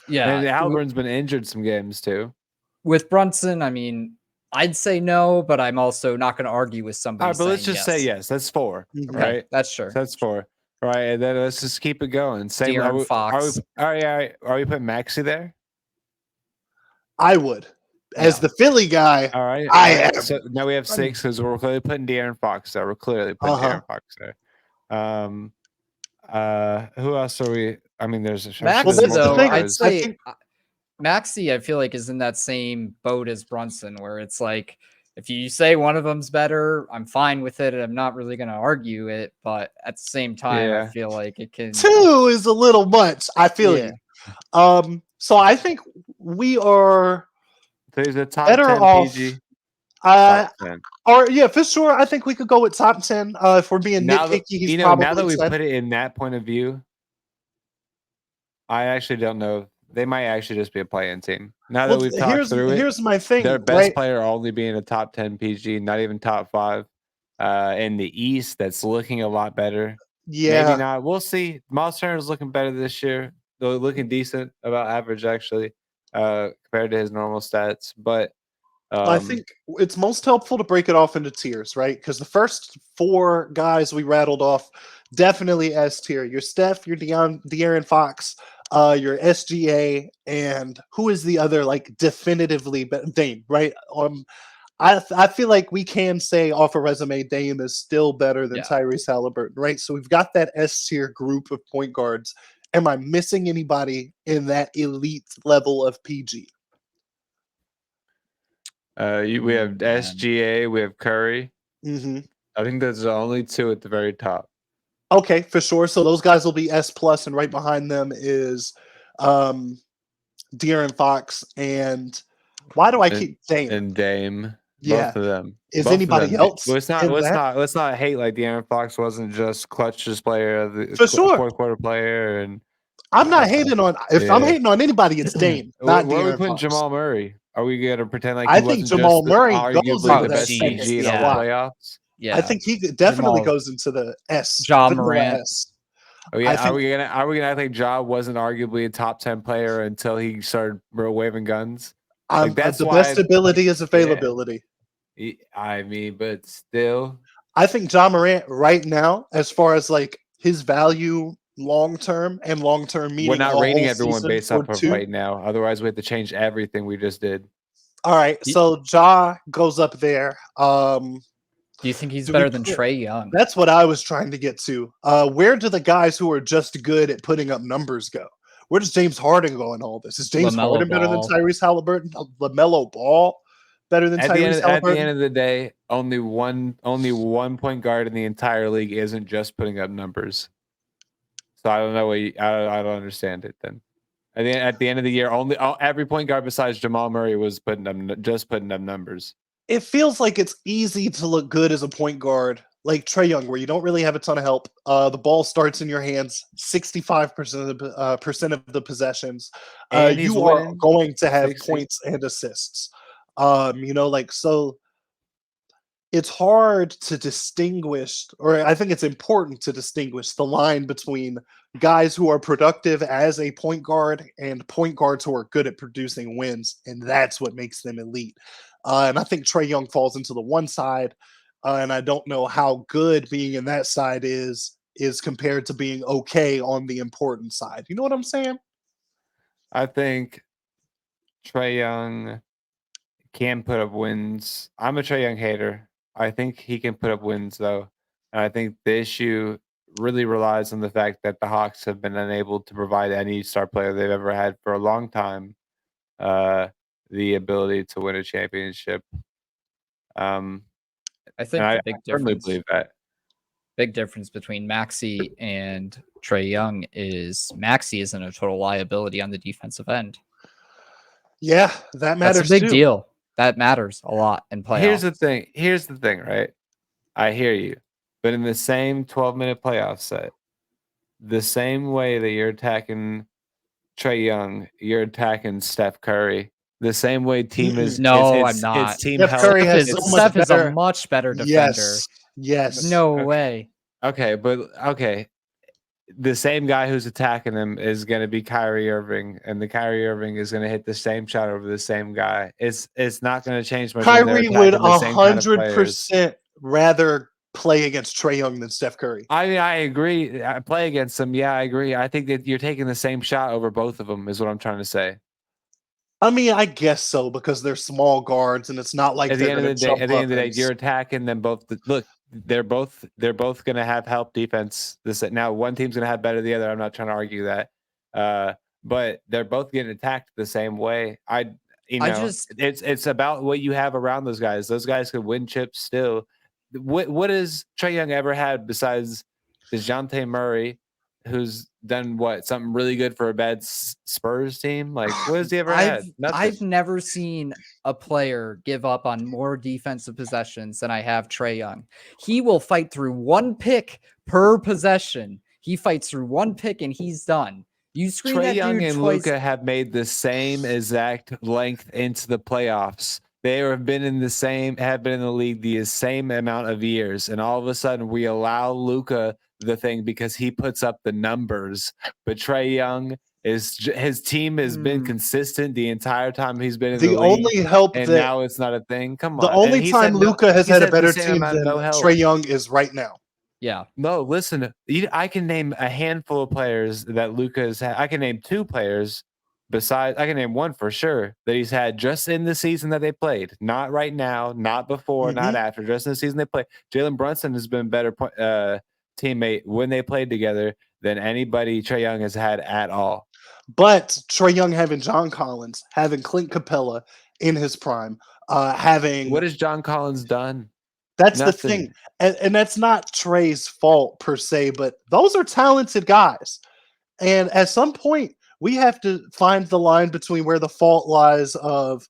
Yeah. And Halliburton's been injured some games too. With Brunson, I mean, I'd say no, but I'm also not going to argue with All somebody right, but let's saying just say yes. That's 4, Mhm. Okay, right? that's sure. So that's 4, right? And then let's just keep it going. Same. De'Aaron Fox. All right. Are we putting Maxey there? I would. As No. the Philly guy, All right. I all right. am. So now we have 6 because we're clearly putting De'Aaron Fox there. We're clearly putting Uh-huh. De'Aaron Fox there. Who else are we? I mean, there's a Maxey, Well, that's the though, thing. I'd I say think- Maxey, I feel like, is in that same boat as Brunson, where it's like, if you say one of them's better, I'm fine with it. And I'm not really going to argue it. But at the same time, I Yeah. feel like it can. 2 is a little much. I feel Yeah. you. So I think we are So he's a top better 10 off. PG. Uh, Top 10. or yeah, for sure. I think we could go with top 10. If we're being Now that nitpicky, he's you know, probably now that we 10. put it in that point of view, I actually don't know. They might actually just be a play-in team. Now that Well, we've talked through it, here's my thing. their best right? player only being a top 10 PG, not even top 5. In the East, that's looking a lot better. Yeah, Maybe not. We'll see. Miles Turner's looking better this year. Though looking decent, about average actually, compared to his normal stats. But I think it's most helpful to break it off into tiers, right? Because the first 4 guys we rattled off, definitely S tier. Your Steph, your De'Aaron Fox, your SGA, and who is the other like definitively Dame, right? I feel like we can say off a resume Dame is still better than Yeah. Tyrese Halliburton, right? So we've got that S tier group of point guards. Am I missing anybody in that elite level of PG? we have Man. SGA, we have Curry. Mm-hmm. I think there's the only 2 at the very top. Okay, for sure. So those guys will be S plus, and right behind them is De'Aaron Fox. And why do I keep saying And Dame. Yeah. Both of them. Is Both of anybody them. else Let's not in let's that? not let's not hate like De'Aaron Fox wasn't just clutchest player, the For sure. 4th quarter player, and I'm not hating on. If I'm yeah. hating on anybody, it's Dame, Where not are we De'Aaron putting Fox. Jamal Murray? Are we gonna pretend like I he think wasn't Jamal just Murray goes arguably into the that best second PG in all the slot. playoffs? Yeah. I think he definitely Jamal- goes into the S. Ja vanilla Morant. S. Oh yeah, I think- are we gonna act like Ja wasn't arguably a top 10 player until he started waving guns? That's the why best ability is availability. I mean, but still, I think Ja Morant right now, as far as like his value long term and long term meaning, we're not a rating whole everyone season based or off of 2. right now. Otherwise, we have to change everything we just did. All right, so Ja goes up there. Do you think he's Do we better than put- Trey Young? That's what I was trying to get to. Where do the guys who are just good at putting up numbers go? Where does James Harden go in all this? Is James LaMelo Harden better than Ball. Tyrese Halliburton? LaMelo Ball better than At the, Tyrese end, at the Halliburton? end of the day, only one point guard in the entire league isn't just putting up numbers. So I don't know what I don't understand it then. At the end of the year, every point guard besides Jamal Murray was putting up numbers. It feels like it's easy to look good as a point guard, like Trey Young, where you don't really have a ton of help. The ball starts in your hands 65% of the possessions. And he's You are winning going to have 60. points and assists. So it's hard to distinguish, or I think it's important to distinguish the line between guys who are productive as a point guard and point guards who are good at producing wins, and that's what makes them elite. And I think Trey Young falls into the one side, and I don't know how good being in that side is compared to being okay on the important side. You know what I'm saying? I think Trey Young can put up wins. I'm a Trey Young hater. I think he can put up wins though. And I think the issue really relies on the fact that the Hawks have been unable to provide any star player they've ever had for a long time the ability to win a championship. I think and the big I firmly difference. believe that. Big difference between Maxey and Trey Young is Maxey isn't a total liability on the defensive end. Yeah, that matters. That's a big too. deal. That matters a lot in playoffs. Here's the thing, right? I hear you. But in the same 12-minute playoff set, the same way that you're attacking Trey Young, you're attacking Steph Curry. The same way team is No, it's, I'm not. It's team Steph health. Curry has Steph so much is a better. much better defender. Yes. No Okay. way. Okay, but okay. The same guy who's attacking him is going to be Kyrie Irving, and the Kyrie Irving is going to hit the same shot over the same guy. It's not going to change much when they're Kyrie would attacking the same kind of players. 100% rather play against Trae Young than Steph Curry. I mean, I agree. I play against them. Yeah, I agree. I think that you're taking the same shot over both of them is what I'm trying to say. I mean, I guess so because they're small guards, and it's not like At the they're end of going the to day, jump at the up. end of the day, you're attacking them both. Look, they're both going to have help defense. Now one team's going to have better than the other. I'm not trying to argue that, but they're both getting attacked the same way. It's about what you have around those guys. Those guys could win chips still. What has Trae Young ever had besides DeJounte Murray, who's done something really good for a bad Spurs team? Like, what has he ever had? Nothing. I've never seen a player give up on more defensive possessions than I have Trae Young. He will fight through one pick per possession. He fights through one pick and he's done. You screen Trae that Young dude and twice. Luka have made the same exact length into the playoffs. They have been in the league the same amount of years, and all of a sudden we allow Luka the thing because he puts up the numbers. But Trae Young his team has been consistent the entire time he's been in the The league, only help and that now it's not a thing. Come the on. only time Luka has had a better the same team amount, than no help. Trae Young is right now. Yeah. No, listen. I can name a handful of players that Luka has had. I can name two players besides. I can name one for sure that he's had just in the season that they played. Not right now, not before, not after. Just in the season they played. Jalen Brunson has been a better teammate when they played together than anybody Trae Young has had at all. But Trae Young having John Collins, having Clint Capella in his prime, having what has John Collins done? That's Nothing. the thing. And that's not Trae's fault per se, but those are talented guys. And at some point, we have to find the line between where the fault lies of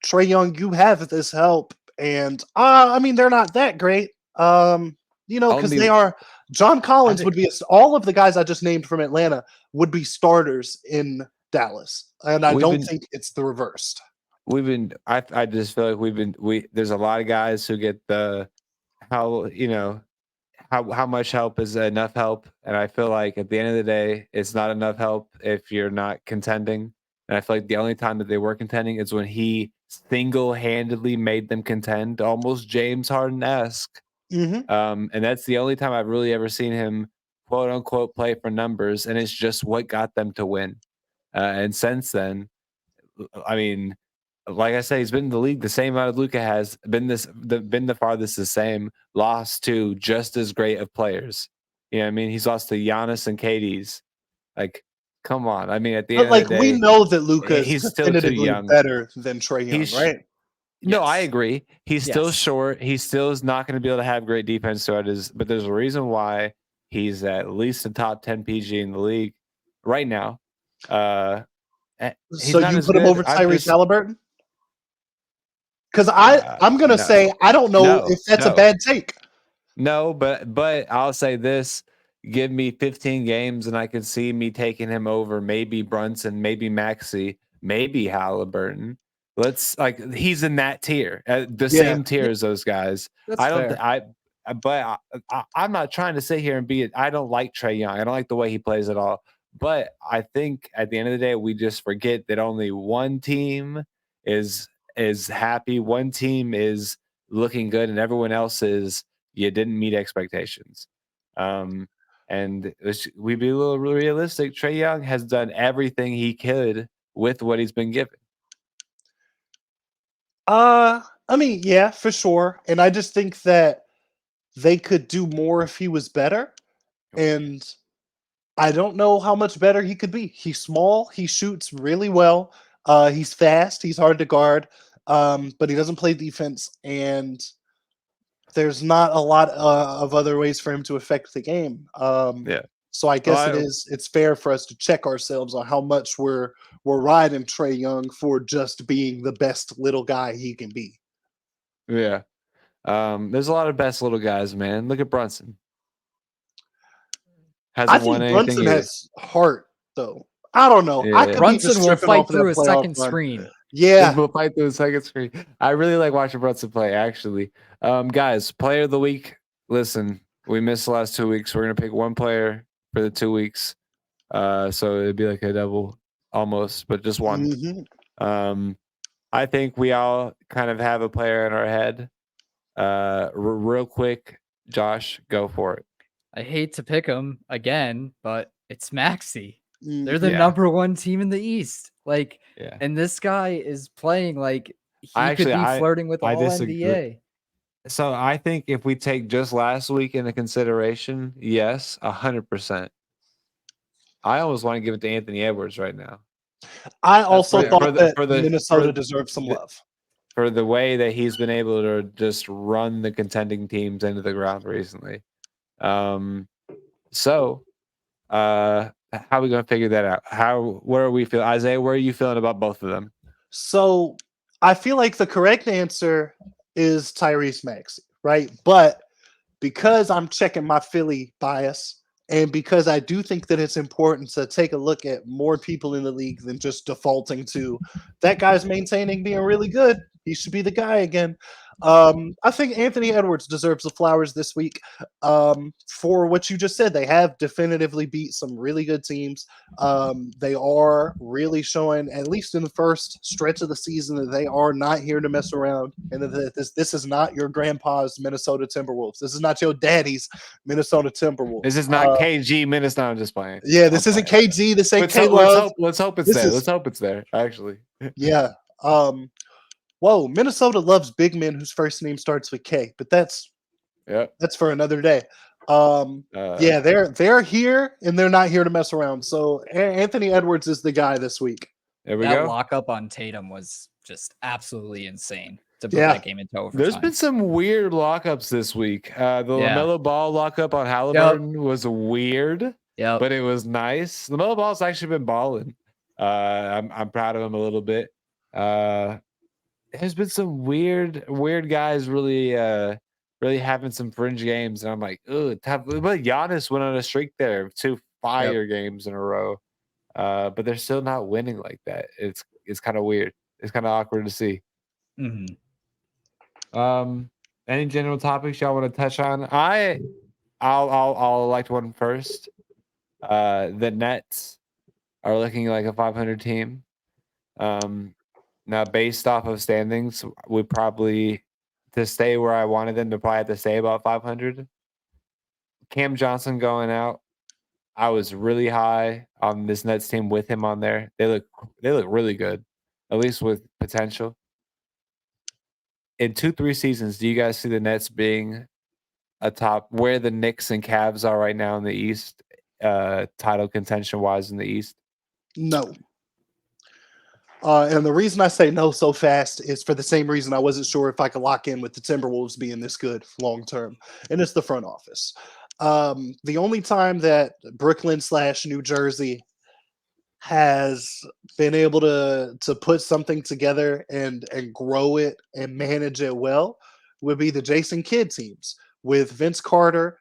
Trae Young, you have this help. And I mean, they're not that great. Because they are John Collins would be all of the guys I just named from Atlanta would be starters in Dallas. And I don't think it's the reversed. I just feel like there's a lot of guys who get how much help is enough help, and I feel like at the end of the day it's not enough help if you're not contending, and I feel like the only time that they were contending is when he single-handedly made them contend, almost James Harden-esque. And that's the only time I've really ever seen him quote unquote play for numbers, and it's just what got them to win, and since then, I mean, like I said, he's been in the league the same amount of Luka has been the farthest the same, lost to just as great of players. You know what I mean? He's lost to Giannis and KD's. Like, come on. I mean, at the end of the day, we know that Luka is he's still too young. Better than Trae Young, right? No, I agree. He's still short. He still is not going to be able to have great defense throughout but there's a reason why he's at least a top 10 PG in the league right now. So you put him over Tyrese Halliburton? Because I'm gonna say I don't know if that's a bad take. No, but I'll say this: give me 15 games, and I could see me taking him over maybe Brunson, maybe Maxey, maybe Halliburton. He's in that tier, same tier as those guys. That's I'm not trying to sit here and I don't like Trae Young. I don't like the way he plays at all. But I think at the end of the day, we just forget that only one team is happy, one team is looking good, and everyone else you didn't meet expectations. And we be a little realistic. Trae Young has done everything he could with what he's been given. I mean, yeah, for sure. And I just think that they could do more if he was better. And I don't know how much better he could be. He's small. He shoots really well. He's fast. He's hard to guard. But he doesn't play defense. And there's not a lot of other ways for him to affect the game. So I guess it's fair for us to check ourselves on how much we're riding Trae Young for just being the best little guy he can be. Yeah. There's a lot of best little guys, man. Look at Brunson. I think Brunson has heart, though. I don't know. Yeah. Brunson will fight through a second screen. Yeah. We'll fight through a second screen. I really like watching Brunson play, actually. Guys, player of the week. Listen, We missed the last 2 weeks. We're gonna pick one player for the 2 weeks. So it'd be like a double almost, but just one. I think we all kind of have a player in our head. Real quick, Josh, go for it. I hate to pick them again, but it's Maxey. They're the Yeah. number one team in the East. Like, Yeah. and this guy is playing like he Actually, could be flirting with I all disagree. NBA. So I think if we take just last week into consideration, yes, 100%. I almost want to give it to Anthony Edwards right now. I also fair. thought that For the- Minnesota for deserved some the- love. For the way that he's been able to just run the contending teams into the ground recently. So how are we gonna figure that out? Where are we feeling? Isaiah, where are you feeling about both of them? So I feel like the correct answer is Tyrese Maxey, right? But because I'm checking my Philly bias, and because I do think that it's important to take a look at more people in the league than just defaulting to that guy's maintaining being really good, he should be the guy again. I think Anthony Edwards deserves the flowers this week for what you just said. They have definitively beat some really good teams. They are really showing, at least in the first stretch of the season, that they are not here to mess around, and that this is not your grandpa's Minnesota Timberwolves. This is not your daddy's Minnesota Timberwolves. This is not KG Minnesota. I'm just playing. Yeah, this isn't KG. This ain't K Love. Let's hope it's there. Let's hope it's there. Actually. Yeah. Whoa, Minnesota loves big men whose first name starts with K, but that's for another day. Yeah, they're here and they're not here to mess around. So Anthony Edwards is the guy this week. There we that go. lockup on Tatum was just absolutely insane to put Yeah. that game into overtime. There's been some weird lockups this week. The LaMelo Ball lockup on Halliburton was weird, but it was nice. LaMelo Ball's actually been balling. I'm proud of him a little bit. There's been some weird guys really having some fringe games, and I'm like, ugh, tough. But Giannis went on a streak there, 2 fire games in a row. But they're still not winning like that. It's kind of weird. It's kind of awkward to see. Any general topics y'all want to touch on? I'll elect one first. The Nets are looking like a 500 team. Now, based off of standings, we probably, to stay where I wanted them to probably have to stay about 500. Cam Johnson going out. I was really high on this Nets team with him on there. They look really good, at least with potential. In 2-3 seasons, do you guys see the Nets being a top where the Knicks and Cavs are right now in the East, title contention wise in the East? No. And the reason I say no so fast is for the same reason I wasn't sure if I could lock in with the Timberwolves being this good long term, and it's the front office. The only time that Brooklyn/New Jersey has been able to put something together and grow it and manage it well would be the Jason Kidd teams with Vince Carter,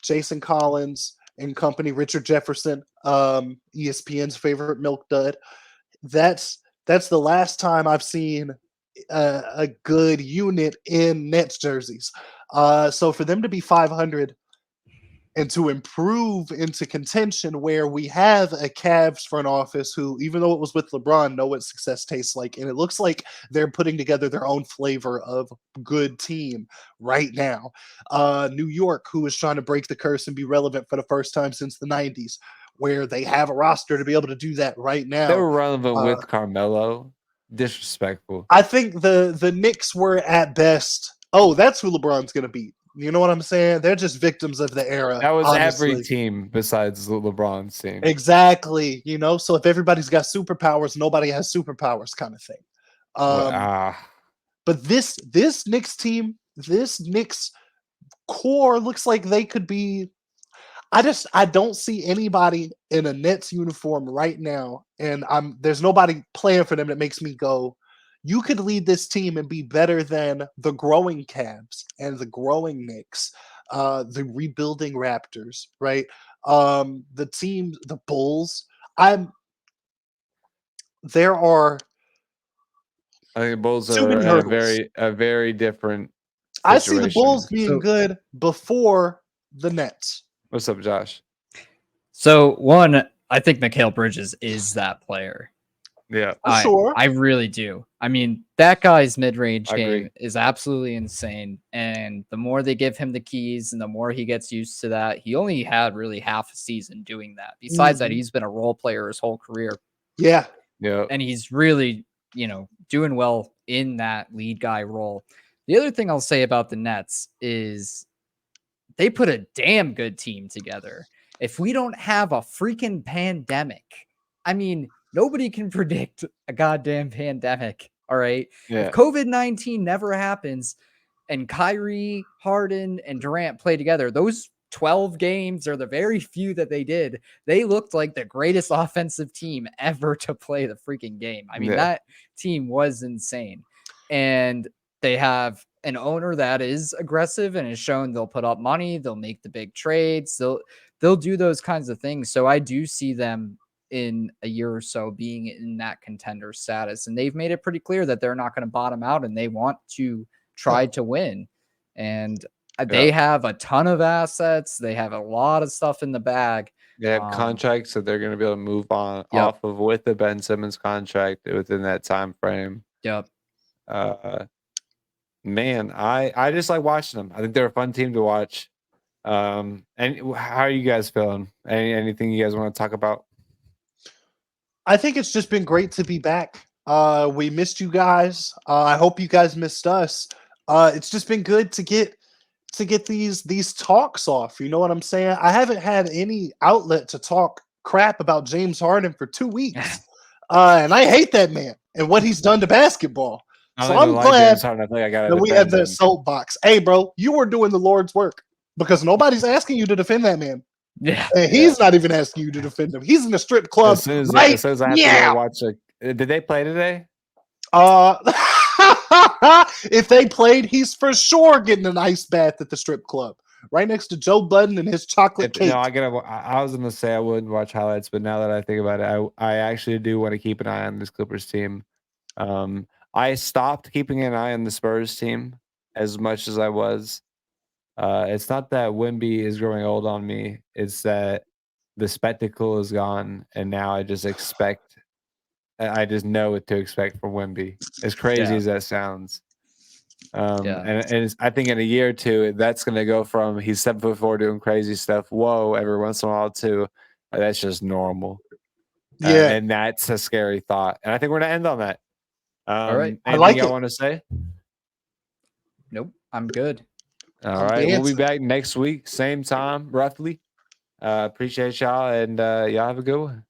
Jason Collins and company, Richard Jefferson, ESPN's favorite milk dud. That's the last time I've seen a good unit in Nets jerseys. So for them to be 500 and to improve into contention where we have a Cavs front office who, even though it was with LeBron, know what success tastes like. And it looks like they're putting together their own flavor of good team right now. New York, who is trying to break the curse and be relevant for the first time since the 90s, where they have a roster to be able to do that right now. They were relevant with Carmelo. Disrespectful. I think the Knicks were at best, oh, that's who LeBron's going to beat. You know what I'm saying? They're just victims of the era. That was honestly. every team besides LeBron's team. Exactly. You know, so if everybody's got superpowers, nobody has superpowers kind of thing. But this Knicks team, this Knicks core looks like they could be. I don't see anybody in a Nets uniform right now, and there's nobody playing for them that makes me go, you could lead this team and be better than the growing Cavs and the growing Knicks, the rebuilding Raptors, right? The team, the Bulls. There are. I think Bulls too are many in hurdles. a very different I see the Bulls situation. being So- good before the Nets. What's up, Josh? So one, I think Mikal Bridges is that player. Yeah, For sure. I really do. I mean, that guy's mid-range I agree. game is absolutely insane. And the more they give him the keys and the more he gets used to that, he only had really half a season doing that. Besides that, Mhm. he's been a role player his whole career. Yeah. yeah. And he's really, doing well in that lead guy role. The other thing I'll say about the Nets is they put a damn good team together. If we don't have a freaking pandemic, I mean, nobody can predict a goddamn pandemic. All right. Yeah. If COVID-19 never happens and Kyrie, Harden, and Durant play together, those 12 games are the very few that they did. They looked like the greatest offensive team ever to play the freaking game. I mean, Yeah. that team was insane. And they have an owner that is aggressive and has shown they'll put up money, they'll make the big trades, they'll do those kinds of things. So I do see them in a year or so being in that contender status. And they've made it pretty clear that they're not going to bottom out and they want to try to win. And they have a ton of assets. They have a lot of stuff in the bag. They have contracts that they're going to be able to move on off of with the Ben Simmons contract within that time frame. Yep. Man, I just like watching them. I think they're a fun team to watch. And how are you guys feeling? Anything you guys want to talk about? I think it's just been great to be back. We missed you guys. I hope you guys missed us. It's just been good to get these talks off. You know what I'm saying? I haven't had any outlet to talk crap about James Harden for 2 weeks. And I hate that man and what he's done to basketball. So I'm glad that we have that soapbox. Hey, bro, you were doing the Lord's work because nobody's asking you to defend that man. Yeah. And he's not even asking you to defend him. He's in a strip club. As soon as right I have to go watch did they play today? If they played, he's for sure getting an ice bath at the strip club, right next to Joe Budden and his chocolate cake. No, I was gonna say I wouldn't watch highlights, but now that I think about it, I actually do want to keep an eye on this Clippers team. I stopped keeping an eye on the Spurs team as much as I was. It's not that Wemby is growing old on me; it's that the spectacle is gone, and now I just know what to expect from Wemby. As crazy as that sounds. And I think in a year or two, that's going to go from he's 7'4" doing crazy stuff. Whoa, every once in a while too. That's just normal. Yeah, and that's a scary thought. And I think we're going to end on that. All right. I like Anything it. I want to say? Nope. I'm good. All right. We'll be back next week, same time, roughly. Appreciate y'all, and y'all have a good one.